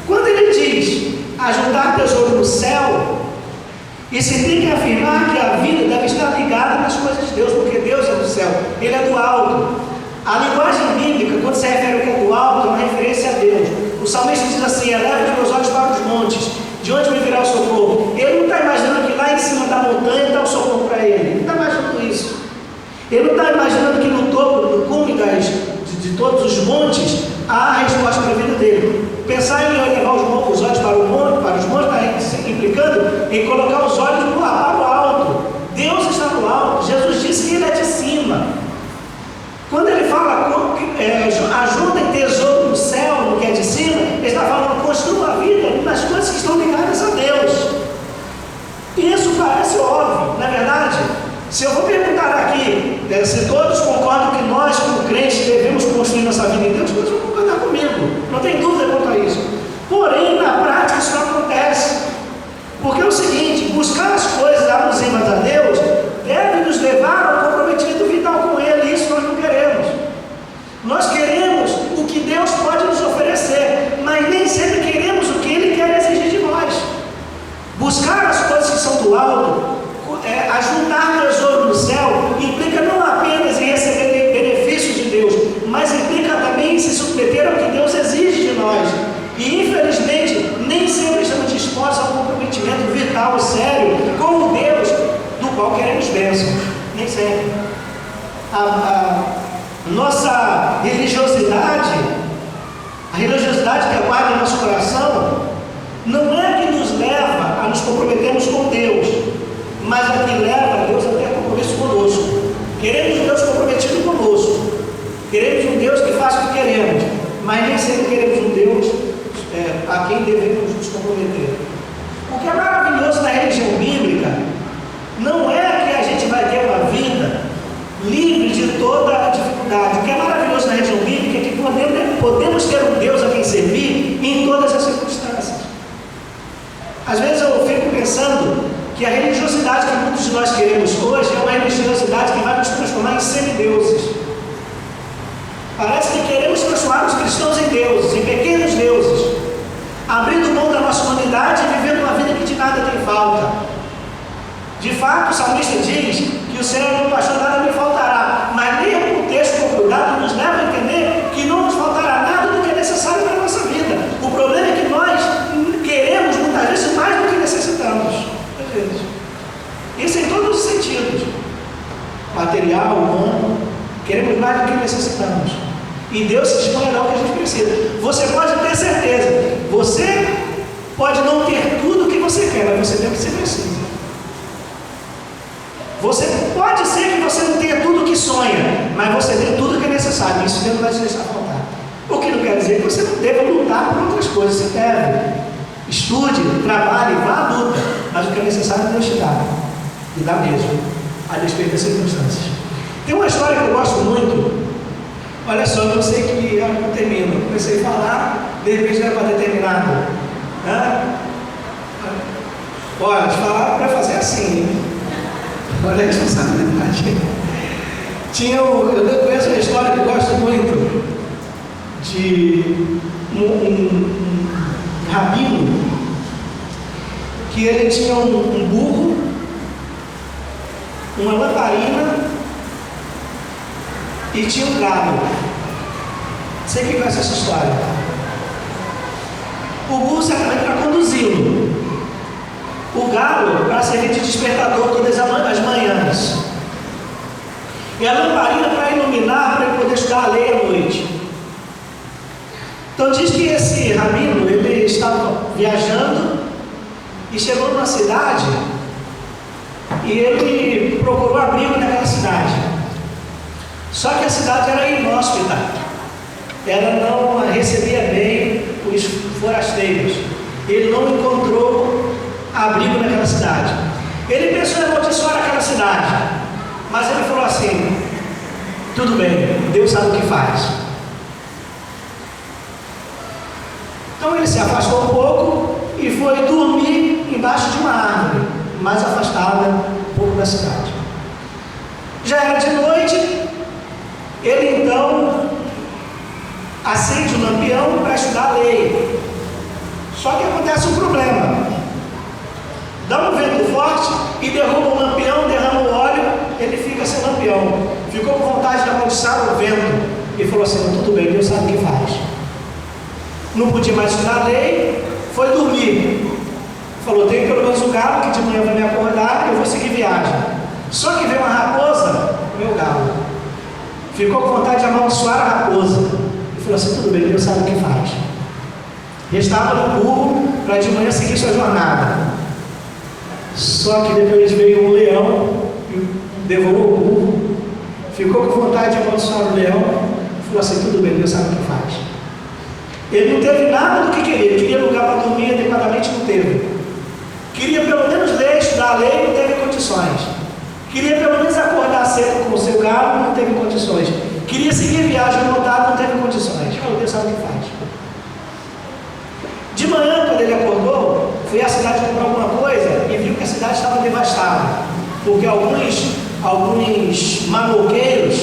Quando ele diz ajuntar tesouro no céu, e se tem que afirmar que a vida deve estar ligada nas coisas de Deus, porque Deus é do céu, Ele é do alto. A linguagem bíblica, quando se refere ao que é do alto, é uma referência a Deus. O salmista diz assim: eleva os meus olhos para os montes, de onde me virá o socorro? Ele não está imaginando que lá em cima da montanha está o socorro para ele. Ele não está imaginando isso. Ele não está imaginando que no topo, no cume de todos os montes, há a resposta para a vida dele. Pensar em levar os olhos para os montes, está implicando em colocar os olhos para o alto. Deus está no alto. Jesus disse que Ele é de cima. Quando Ele fala ajuntem tesouro no céu, no que é de cima, Ele está falando construa a vida nas coisas que estão ligadas a Deus. E isso parece óbvio, não é verdade? Se eu vou perguntar aqui, se todos concordam que nós, como crentes, devemos construir nossa vida em Deus, todos vão concordar comigo, não tem dúvida quanto a isso. Porém, na prática, isso não acontece. Porque é o seguinte: buscar as coisas alusivas a Deus deve nos levar ao comprometimento vital com Ele, e isso nós não queremos. Nós queremos o que Deus pode nos oferecer, mas nem sempre queremos o que Ele quer exigir de nós. Buscar as coisas que são do alto, ajuntar tesouro no céu, implica não apenas em receber benefícios de Deus, mas implica também em se submeter ao que Deus exige de nós. E infelizmente, nem sempre estamos dispostos a um comprometimento vital, sério, com o Deus do qual queremos bênçãos. Nem sempre. A nossa religiosidade, a religiosidade que aguarda o nosso coração, não é que nos leva a nos comprometermos com Deus, mas a que leva a Deus até compromisso conosco. Queremos um Deus comprometido conosco, queremos um Deus que faça o que queremos, mas nem sempre queremos um Deus a quem devemos nos comprometer. O que é maravilhoso na religião bíblica não é que a gente vai ter uma vida livre de toda a dificuldade. O que é maravilhoso na religião bíblica é que podemos ter um Deus a quem servir em todas as circunstâncias. Às vezes eu fico pensando que a religiosidade que muitos de nós queremos hoje é uma religiosidade que vai nos transformar em semideuses. Parece que queremos transformar os cristãos em deuses, em pequenos deuses, abrindo mão da nossa humanidade e vivendo uma vida que de nada tem falta. De fato, o salmista diz que o Senhor é meu pastor, nada me faltará, mas mesmo o texto concordado nos leva a entender que não nos faltará nada do que é necessário para a nossa vida. O problema é que nós queremos muitas vezes mais do que necessitamos. Isso em todos os sentidos, material, humano, queremos mais do que necessitamos, e Deus se dispõe a dar o que a gente precisa. Você pode ter certeza, você pode não ter tudo o que você quer, mas você tem o que você precisa. Você pode ser que você não tenha tudo o que sonha, mas você tem tudo o que é necessário, isso Deus não vai te deixar faltar. O que não quer dizer que você não deva lutar por outras coisas. Você deve, estude, trabalhe, vá à luta, mas o que é necessário Deus te dá, e dá mesmo, a despeito das circunstâncias. Tem uma história que eu gosto muito. Olha só, eu sei que eu não termino. Comecei a falar, de repente não era para ter terminado. Olha, te falaram para fazer assim, hein? Olha a responsabilidade. Eu conheço uma história que eu gosto muito de um rabino, que ele tinha um burro, uma lamparina e tinha um galo. Sei que conhece essa história. O burro certamente para conduzi-lo, o galo para servir de despertador todas as manhãs, e a lamparina para iluminar, para ele poder estudar a lei à noite. Então diz que esse rabino, ele estava viajando e chegou numa cidade e ele procurou abrigo naquela cidade. Só que a cidade era inóspita, ela não recebia bem os forasteiros. Ele não encontrou abrigo naquela cidade. Ele pensou em amaldiçoar aquela cidade, mas ele falou assim: tudo bem, Deus sabe o que faz. Então ele se afastou um pouco e foi dormir embaixo de uma árvore, mais afastada um pouco da cidade. Já era de noite, ele então acende um lampião para estudar a lei. Só que acontece um problema. Dá um vento forte e derruba o lampião, derrama o óleo, ele fica sem lampião. Ficou com vontade de amaldiçoar o vento e falou assim: tudo bem, Deus sabe o que faz. Não podia mais estudar a lei, foi dormir. Falou: tem pelo menos um galo que de manhã vai me acordar, eu vou seguir viagem. Só que veio uma raposa, meu galo. Ficou com vontade de amaldiçoar a raposa e falou assim: tudo bem, Deus sabe o que faz. Estava no burro para de manhã seguir sua jornada. Só que depois veio um leão e devorou o burro. Ficou com vontade de amaldiçoar o leão e falou assim: tudo bem, Deus sabe o que faz. Ele não teve nada do que queria. Ele queria lugar para dormir, adequadamente não teve. Queria pelo menos ler, estudar a lei, não teve condições. Queria pelo menos acordar cedo com o seu galo, não teve condições. Queria seguir viagem montado, não teve condições. Falou: Deus sabe o que faz. De manhã, quando ele acordou, foi à cidade comprar alguma coisa e viu que a cidade estava devastada, porque alguns maloqueiros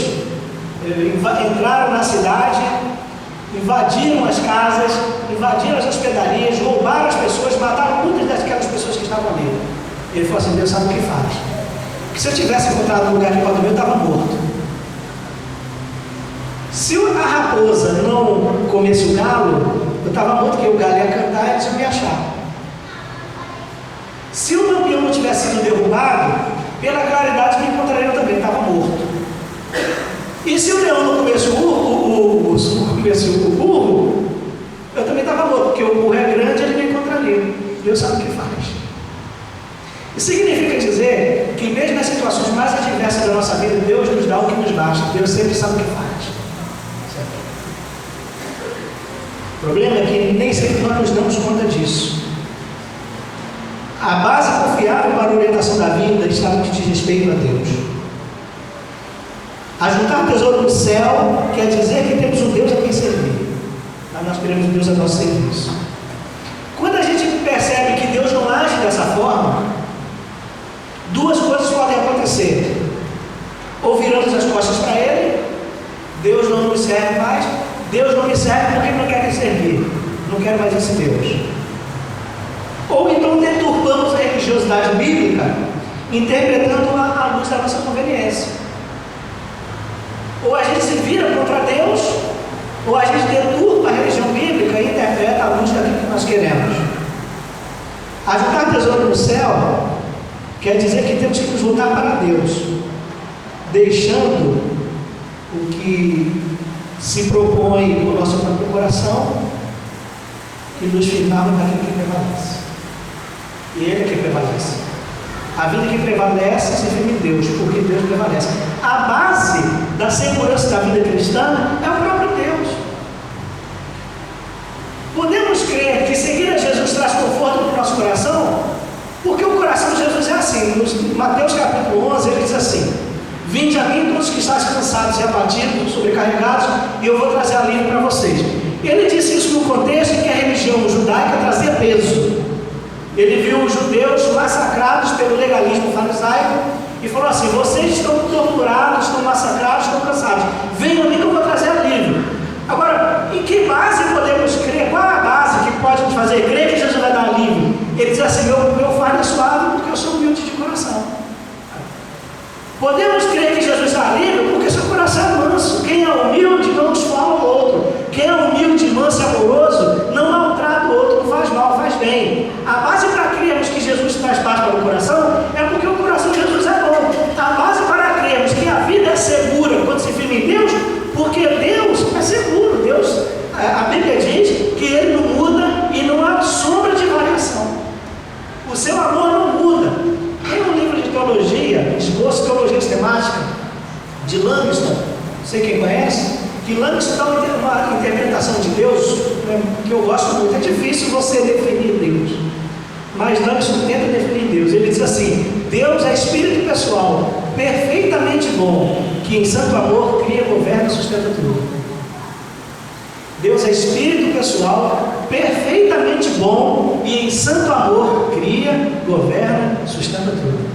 entraram na cidade, invadiram as casas, invadiram as hospedarias, roubaram as pessoas, mataram muitas daquelas pessoas que estavam ali. Ele falou assim: Deus sabe o que faz. Porque se eu tivesse encontrado um lugar de para dormir, eu estava morto. Se a raposa não comesse o galo, eu estava morto, porque o galo ia cantar e eles iam me achar. Se o lampião não tivesse sido derrubado, pela claridade me encontrariam também, estava morto. E se o leão não comesse o burro, eu também estava morto, porque o burro é grande e ele me encontraria. Deus sabe o que faz. Isso significa dizer que mesmo nas situações mais adversas da nossa vida, Deus nos dá o que nos basta. Deus sempre sabe o que faz. O problema é que nem sempre nós nos damos conta disso. A base confiável para a orientação da vida está no que diz respeito a Deus. Ajuntar tesouro no céu quer dizer que temos um Deus a quem servir. Mas nós queremos um Deus a nosso serviço. Quando a gente percebe que Deus não age dessa forma, duas coisas podem acontecer. Ou viramos as costas para Ele, Deus não nos serve mais. Deus não me serve porque não quer me servir. Não quero mais esse Deus. Ou então deturpamos a religiosidade bíblica, interpretando-a à luz da nossa conveniência. Ou a gente se vira contra Deus, ou a gente deturpa a religião bíblica e interpreta à luz daquilo que nós queremos. Ajuntar tesouro no céu quer dizer que temos que nos voltar para Deus, deixando o que se propõe com o nosso próprio coração e nos firmarmos naquilo que prevalece. E Ele é que prevalece. A vida que prevalece se firma em Deus, porque Deus prevalece. A base da segurança da vida cristã é o próprio Deus. Podemos crer que seguir a Jesus traz conforto para o nosso coração, porque o coração de Jesus é assim. No Mateus capítulo 11, ele diz assim: vinde a mim todos que estáis cansados e abatidos, sobrecarregados, e eu vou trazer alívio para vocês. Ele disse isso no contexto em que a religião judaica trazia peso. Ele viu os judeus massacrados pelo legalismo farisaico e falou assim: vocês estão torturados, estão massacrados, estão cansados. Venham a mim que eu vou trazer alívio. Agora, em que base podemos crer? Qual é a base que pode nos fazer crer que Jesus vai dar alívio? Ele diz assim: meu fardo é suave porque eu sou humilde de coração. Podemos crer que Jesus dá alívio porque seu coração é manso. Quem é humilde não desforma o outro. Quem é humilde, manso e amoroso não maltrata o outro, não faz mal, faz bem. A base para crermos que Jesus traz paz para o coração é porque o coração de Jesus é bom. A base para crermos que a vida é segura quando se firma em Deus, porque Deus é seguro. Deus, a Bíblia diz que Ele não muda e não há sombra de variação. O seu amor não muda. Tem um livro de teologia, esboço de teologia sistemática, de Langston, Sei quem conhece, que Langston dá uma interpretação de Deus, né, que eu gosto muito. É difícil você definir Deus, mas Langston tenta definir Deus. Ele diz assim: Deus é espírito pessoal, perfeitamente bom, que em santo amor cria, governa e sustenta tudo. Deus é espírito pessoal, perfeitamente bom, e em santo amor cria, governa, sustenta tudo.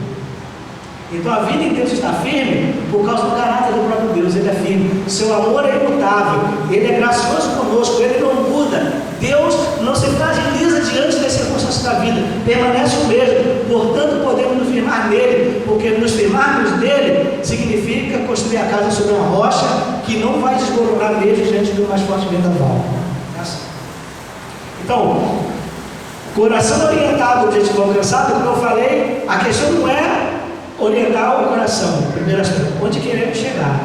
Então a vida em Deus está firme por causa do caráter do próprio Deus. Ele é firme, seu amor é imutável, Ele é gracioso conosco, Ele não muda. Deus não se fragiliza diante das circunstâncias da vida, permanece o mesmo. Portanto, podemos nos firmar nele, porque nos firmarmos nele significa construir a casa sobre uma rocha que não vai desmoronar mesmo diante do mais forte vendaval. Então, coração orientado ao objetivo alcançado, como eu falei, a questão não é orientar o coração, primeiro aspecto, onde queremos chegar.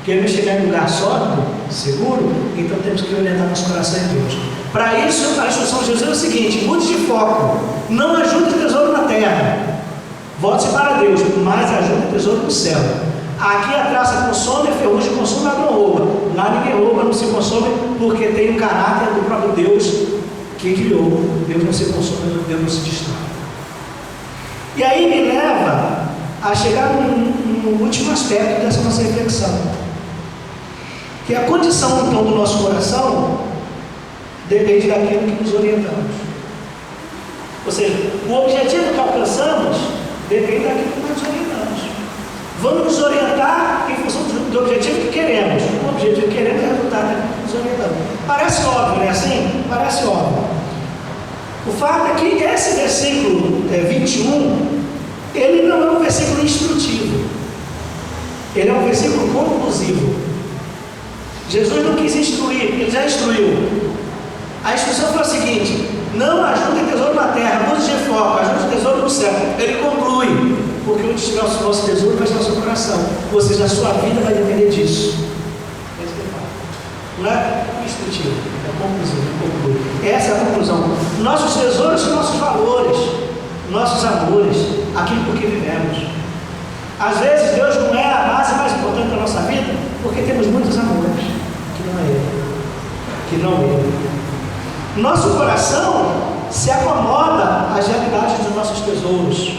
Queremos chegar em um lugar sólido, seguro, então temos que orientar nosso coração em Deus. Para isso, a instrução de Jesus é o seguinte: mude de foco, não ajude o tesouro na terra, volte-se para Deus, mas ajude o tesouro no céu. Aqui a traça consome, a ferrugem consome, a não rouba. Lá ninguém rouba, não se consome, porque tem o caráter do próprio Deus que criou. Deus não se consome, Deus não se destrói. E aí me leva a chegar no último aspecto dessa nossa reflexão, que a condição então do nosso coração depende daquilo que nos orientamos. Ou seja, o objetivo que alcançamos depende daquilo que nós nos orientamos. Vamos nos orientar em função do objetivo que queremos. O objetivo que queremos é resultado daquilo que nos orientamos. Parece óbvio, não é assim? Parece óbvio. O fato é que esse versículo 21, ele não é um versículo instrutivo, ele é um versículo conclusivo. Jesus não quis instruir, ele já instruiu. A instrução foi a seguinte: não ajude o tesouro na terra, mude de foco, ajude o tesouro no céu. Ele conclui: porque onde estiver o vosso tesouro vai estar o seu coração, ou seja, a sua vida vai depender disso. Não é instrutivo, é conclusivo, conclui. Essa é a conclusão. Nossos tesouros são nossos valores, nossos amores, aquilo por que vivemos. Às vezes Deus não é a base mais importante da nossa vida, porque temos muitos amores, que não é Ele, que não é Ele. Nosso coração se acomoda às realidades dos nossos tesouros,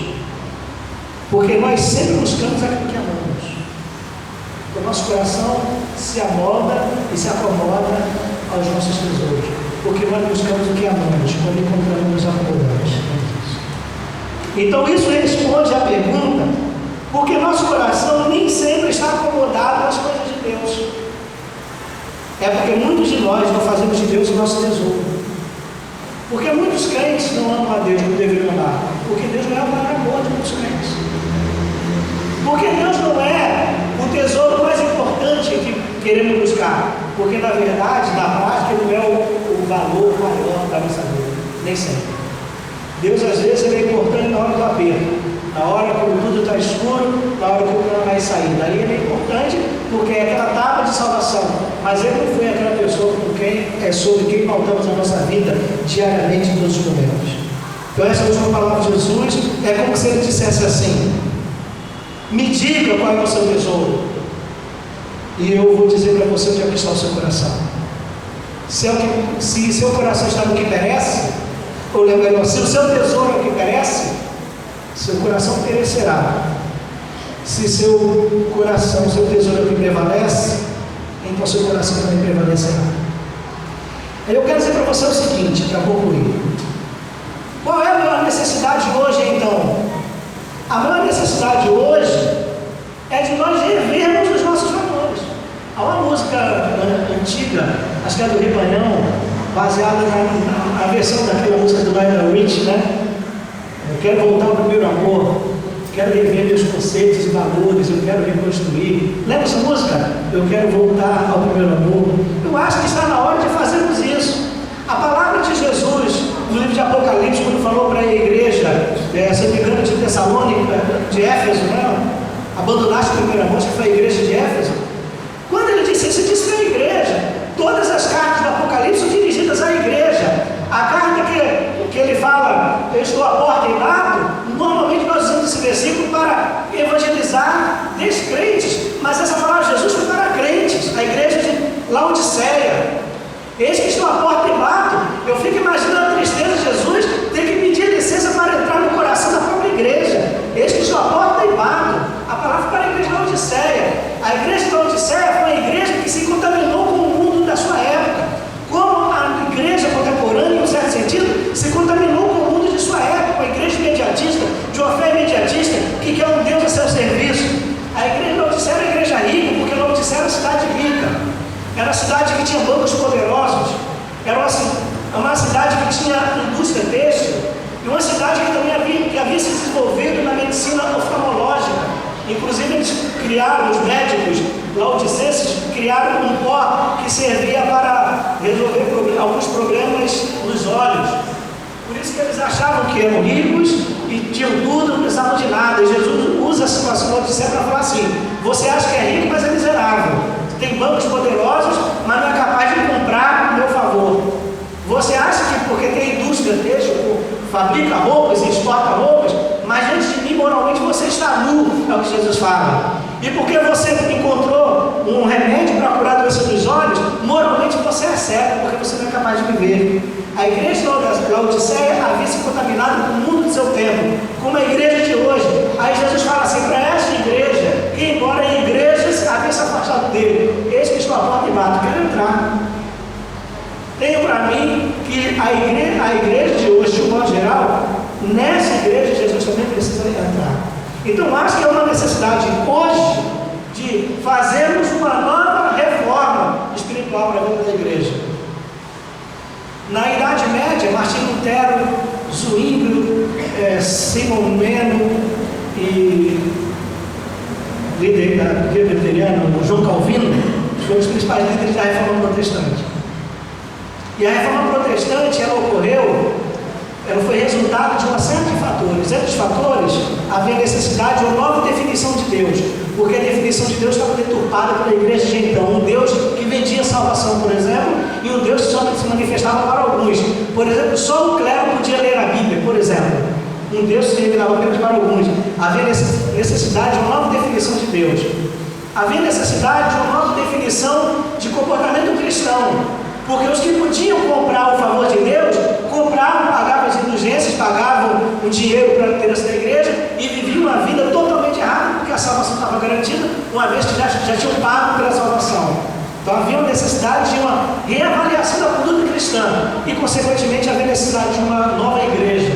porque nós sempre buscamos aquilo que amamos. O nosso coração se amolda e se acomoda aos nossos tesouros, porque nós buscamos o que amamos, quando encontramos nos acomodamos. Então isso responde à pergunta, porque nosso coração nem sempre está acomodado às coisas de Deus. É porque muitos de nós não fazemos de Deus o nosso tesouro. Porque muitos crentes não amam a Deus como deveriam amar, porque Deus não é o maior amor de muitos crentes. Porque Deus não é o tesouro mais importante que queremos buscar, porque na verdade, na prática, Ele não é o valor maior da nossa vida, nem sempre. Deus às vezes ele é importante na hora do aperto, na hora quando tudo está escuro, na hora que o não vai sair. Daí ele é importante porque é aquela tábua de salvação, mas Ele não foi aquela pessoa sobre quem pautamos a nossa vida diariamente em todos os momentos. Então essa última palavra de Jesus é como se Ele dissesse assim: me diga qual é o seu tesouro, e eu vou dizer para você onde é que está o seu coração. Se seu coração está no que perece, ou melhor, se o seu tesouro é o que perece, seu coração perecerá. Se seu coração, seu tesouro é o que prevalece, então seu coração também prevalecerá. Aí eu quero dizer para você o seguinte, para concluir: qual é a maior necessidade hoje então? A maior necessidade hoje é de nós revermos os nossos valores. Há uma música antiga, acho que é do Rebanhão, baseada na versão daquela música do Lionel Richie, né? Eu quero voltar ao primeiro amor, quero rever meus conceitos e valores, eu quero reconstruir. Lembra essa música? Eu quero voltar ao primeiro amor. Eu acho que está na hora de fazermos isso. A palavra de Jesus, no livro de Apocalipse, quando falou para a igreja, se não me engano, de Tessalônica, de Éfeso, né? Abandonaste o primeiro amor, que foi a igreja de Éfeso. Quando ele disse isso, ele disse para a igreja. Todas as cartas do Apocalipse são dirigidas à igreja. A carta que ele fala, eu estou à porta e bato, normalmente nós usamos esse versículo para evangelizar descrentes, mas essa palavra de Jesus foi para crentes. Laodiceia: eis que estou à porta e bato. Eu fico imaginando a tristeza de Jesus ter que pedir licença para entrar no coração da própria igreja. Eis que estou à porta e bato. A palavra para a igreja de Laodiceia. A igreja de Laodiceia foi uma igreja que se contaminou com o mundo da sua época, como a igreja contemporânea, em um certo sentido, se contaminou com o mundo de sua época, uma igreja imediatista, de uma fé imediatista, que quer um Deus a seu serviço. A igreja de Laodiceia era uma igreja rica, porque Laodiceia era uma cidade rica. Era uma cidade que tinha bancos poderosos. Era uma cidade que tinha indústria têxtil. E uma cidade que também havia se desenvolvido na medicina oftalmológica. Inclusive, eles criaram, os médicos laodicenses criaram um pó que servia para resolver alguns problemas nos olhos. Por isso que eles achavam que eram ricos e tinham tudo, não precisavam de nada. E Jesus usa a situação da Laodiceia para falar assim: você acha que é rico, mas é miserável. Tem bancos poderosos, mas não é capaz de comprar o meu favor. Você acha que porque tem indústria têxtil, fabrica roupas e exporta roupas, mas diante de mim, moralmente, você está nu, é o que Jesus fala. E porque você encontrou um remédio para curar a doença dos olhos, moralmente você é cego, porque você não é capaz de viver. A igreja de Laodiceia havia se contaminado com o mundo do seu tempo, como a igreja de hoje. Aí Jesus fala assim para esta igreja, que embora em igrejas havia se afastado dele: eis que estou à porta e bato, quero entrar. Tenho para mim que a igreja de hoje, de um modo geral, nessa igreja Jesus também precisa entrar. Então acho que é uma necessidade hoje de fazermos uma nova reforma espiritual para a vida da igreja. Na Idade Média, Martinho Lutero, Zwinglio, Simon Meno e líder da igreja luterana, João Calvino, foram os principais líderes da reforma protestante. E a reforma protestante, ela foi resultado de uma série de fatores. Entre os fatores, havia necessidade de uma nova definição de Deus, porque a definição de Deus estava deturpada pela igreja de então. Um Deus que vendia salvação, por exemplo, e um Deus que só se manifestava para alguns. Por exemplo, só o clero podia ler a Bíblia, por exemplo. Um Deus que se revelava apenas para alguns. Havia necessidade de uma nova definição de Deus. Havia necessidade de uma nova definição de comportamento cristão. Porque os que podiam comprar o favor de Deus, compravam, pagavam as indulgências, pagavam o dinheiro para a liderança da igreja e viviam uma vida totalmente errada, porque a salvação estava garantida, uma vez que já tinham pago pela salvação. Então havia uma necessidade de uma reavaliação da conduta cristã e, consequentemente, havia necessidade de uma nova igreja.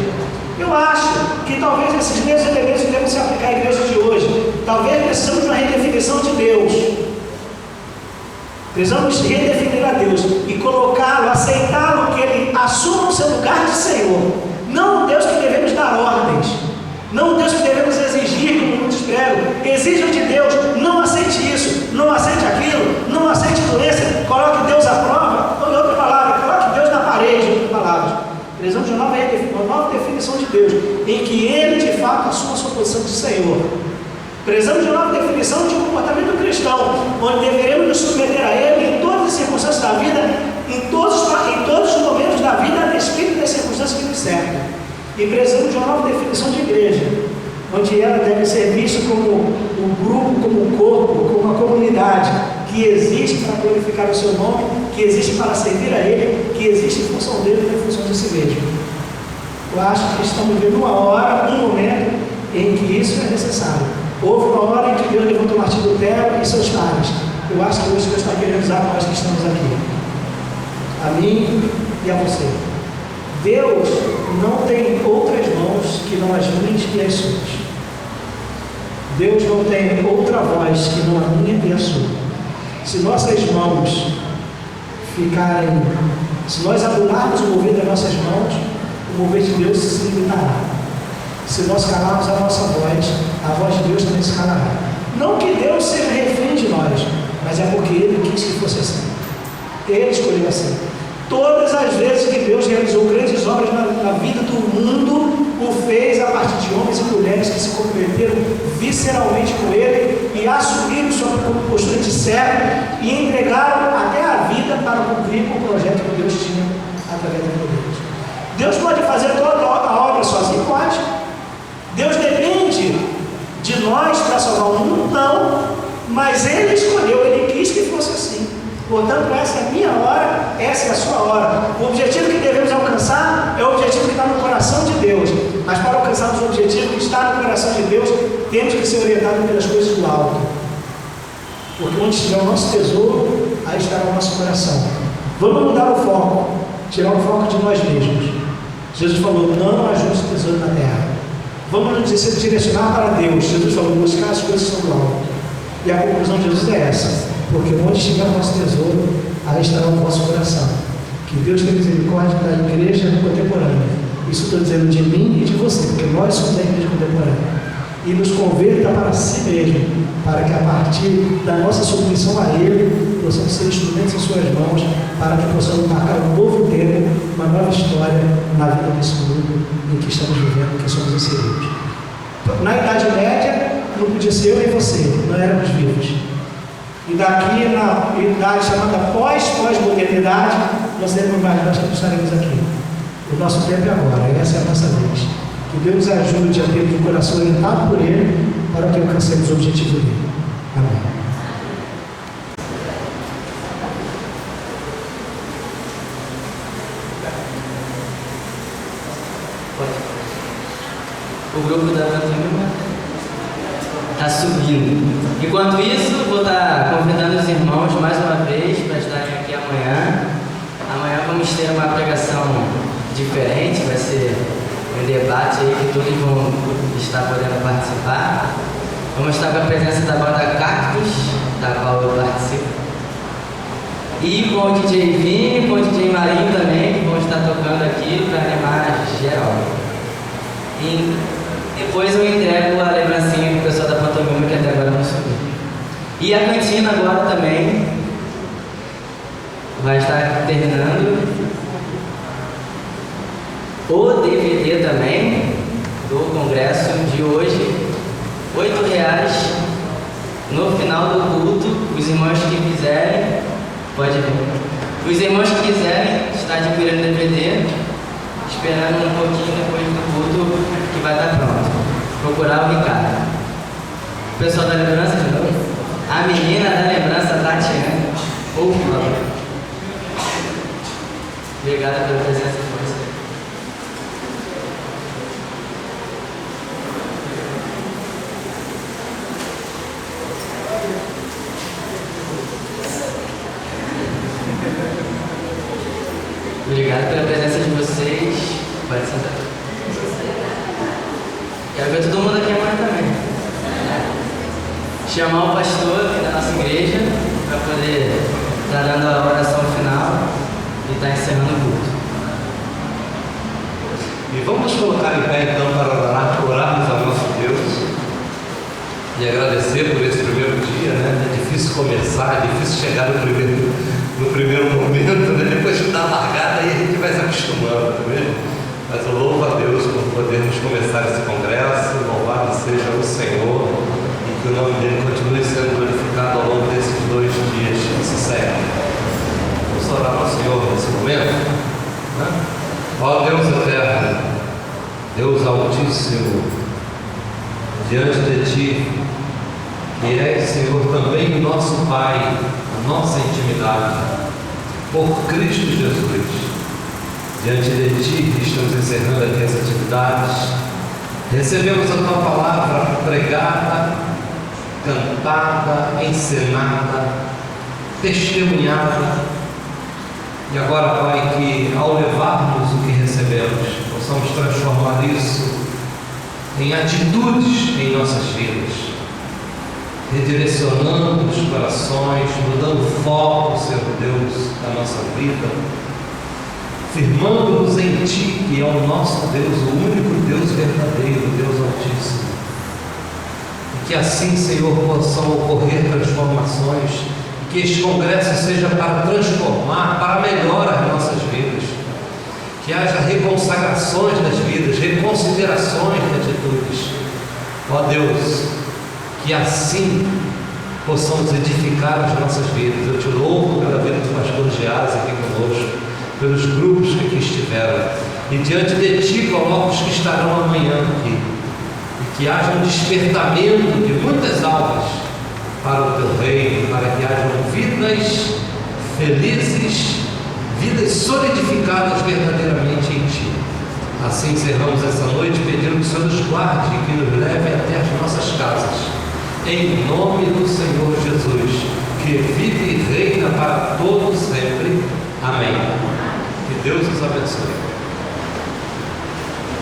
Eu acho que talvez esses mesmos elementos devam se aplicar à igreja de hoje. Talvez precisamos de uma redefinição de Deus. Precisamos redefinir a Deus e colocá-lo, aceitá-lo, que Ele assuma o seu lugar de Senhor. Não um Deus que devemos dar ordens, não um Deus que devemos exigir, como muitos pregam. Exijam de Deus: não aceite isso, não aceite aquilo, não aceite doença, coloque Deus à prova. Ou, em outra palavra, coloque Deus na parede, em outras palavras. Precisamos de uma nova definição de Deus, em que Ele de fato assuma a sua posição de Senhor. Precisamos de uma nova definição de comportamento cristão, onde deveremos nos submeter a Ele em todas as circunstâncias da vida, em todos os momentos da vida, a despeito das circunstâncias que nos cercam. E precisamos de uma nova definição de igreja, onde ela deve ser vista como um grupo, como um corpo, como uma comunidade que existe para glorificar o seu nome, que existe para servir a Ele, que existe em função dele e em função de si mesmo. Eu acho que estamos vivendo uma hora, um momento em que isso é necessário. Houve uma hora em que Deus levantou Martinho Lutero e seus pares. Eu acho que hoje Deus está querendo usar nós que estamos aqui, a mim e a você. Deus não tem outras mãos que não as minhas e as suas. Deus não tem outra voz que não a minha e a sua. Se nossas mãos ficarem, se nós anularmos o mover das nossas mãos, o mover de Deus se limitará. Se nós calarmos a nossa voz, a voz de Deus também se calará. Não que Deus seja refém de nós, mas é porque Ele quis que fosse assim. Ele escolheu assim. Todas as vezes que Deus realizou grandes obras na vida do mundo, o fez a partir de homens e mulheres que se comprometeram visceralmente com Ele e assumiram sua postura de servo e entregaram até a vida para cumprir o projeto que Deus tinha através da vida deles. Deus pode fazer toda a obra sozinho? Pode. Deus depende de nós para salvar o mundo? Não, mas Ele escolheu, Ele quis que fosse assim. Portanto, essa é a minha hora, essa é a sua hora. O objetivo que devemos alcançar é o objetivo que está no coração de Deus. Mas para alcançarmos o objetivo que está no coração de Deus, temos que ser orientados pelas coisas do alto. Porque onde estiver o nosso tesouro, aí estará o nosso coração. Vamos mudar o foco, tirar o foco de nós mesmos. Jesus falou, não ajuste o tesouro na terra. Vamos nos direcionar para Deus. Jesus falou, buscar as coisas que são do alto. E a conclusão de Jesus é essa. Porque onde estiver o nosso tesouro, aí estará o nosso coração. Que Deus tenha misericórdia da igreja contemporânea. Isso estou dizendo de mim e de você, porque nós somos a igreja contemporânea. E nos converta para si mesmo, para que a partir da nossa submissão a Ele, possamos ser instrumentos em suas mãos, para que possamos marcar um novo tempo, uma nova história na vida desse mundo em que estamos vivendo, que somos inseridos. Na Idade Média, não podia ser eu nem você, não éramos vivos. E daqui, na idade chamada pós-modernidade, nós temos mais, nós estaremos aqui. O nosso tempo é agora, essa é a nossa vez. Que Deus nos ajude a ter o coração orientado por Ele, para que alcancemos o objetivo dele. Amém. O grupo da turma está subindo. Enquanto isso, vou estar convidando os irmãos mais uma vez para estarem aqui amanhã. Amanhã vamos ter uma pregação diferente, vai ser um debate aí que todos vão estar podendo participar. Vamos estar com a presença da banda Cactus, da qual eu participo. E com o DJ Vini, com o DJ Marinho também, que vão estar tocando aqui para animar geral. E depois eu entrego a lembrancinha para o pessoal da pantomima que até agora não subiu. E a cantina agora também vai estar terminando. O DVD também do congresso de hoje, R$8 no final do culto. Os irmãos que quiserem, pode vir. Os irmãos que quiserem estar adquirindo o DVD, esperando um pouquinho depois do culto que vai estar pronto. Procurar o Ricardo. O pessoal da lembrança de novo? A menina da lembrança, Tatiana. Ou Flávia. Obrigada pela presença de vocês. Obrigado pela presença de vocês. Pode sentar. Quero ver todo mundo aqui amanhã também. Chamar o pastor aqui da nossa igreja para poder estar dando a oração final e estar encerrando o culto. E vamos colocar em pé então para orarmos ao nosso Deus e agradecer por esse primeiro dia, né? É difícil começar, é difícil chegar no primeiro momento, né? Depois de dar largada aí a gente vai se acostumando, tá mesmo? Mas eu louvo a Deus por podermos começar esse congresso, louvado seja o Senhor e que o nome dele continue sendo glorificado ao longo desses 2 dias que se seguem. Vamos orar ao Senhor nesse momento, né? Ó Deus eterno, Deus altíssimo, diante de Ti, que és, Senhor, também o nosso Pai, a nossa intimidade, por Cristo Jesus. Diante de Ti, que estamos encerrando aqui as atividades, recebemos a Tua palavra pregada, cantada, ensinada, testemunhada. E agora, Pai, que ao levarmos o que recebemos, possamos transformar isso em atitudes em nossas vidas, redirecionando os corações, mudando o foco, Senhor Deus, da nossa vida, firmando-nos em Ti, que é o nosso Deus, o único Deus verdadeiro, Deus Altíssimo. E que assim, Senhor, possam ocorrer transformações, que este congresso seja para transformar, para melhorar as nossas vidas, que haja reconsagrações das vidas, reconsiderações de atitudes. Ó Deus, que assim possamos edificar as nossas vidas. Eu Te louvo pela vida do pastor Geazi aqui conosco, pelos grupos que aqui estiveram, e diante de Ti coloco os que estarão amanhã aqui, e que haja um despertamento de muitas almas para o Teu reino, para que hajam vidas felizes, vidas solidificadas verdadeiramente em Ti. Assim encerramos essa noite pedindo que o Senhor nos guarde e que nos leve até as nossas casas. Em nome do Senhor Jesus, que vive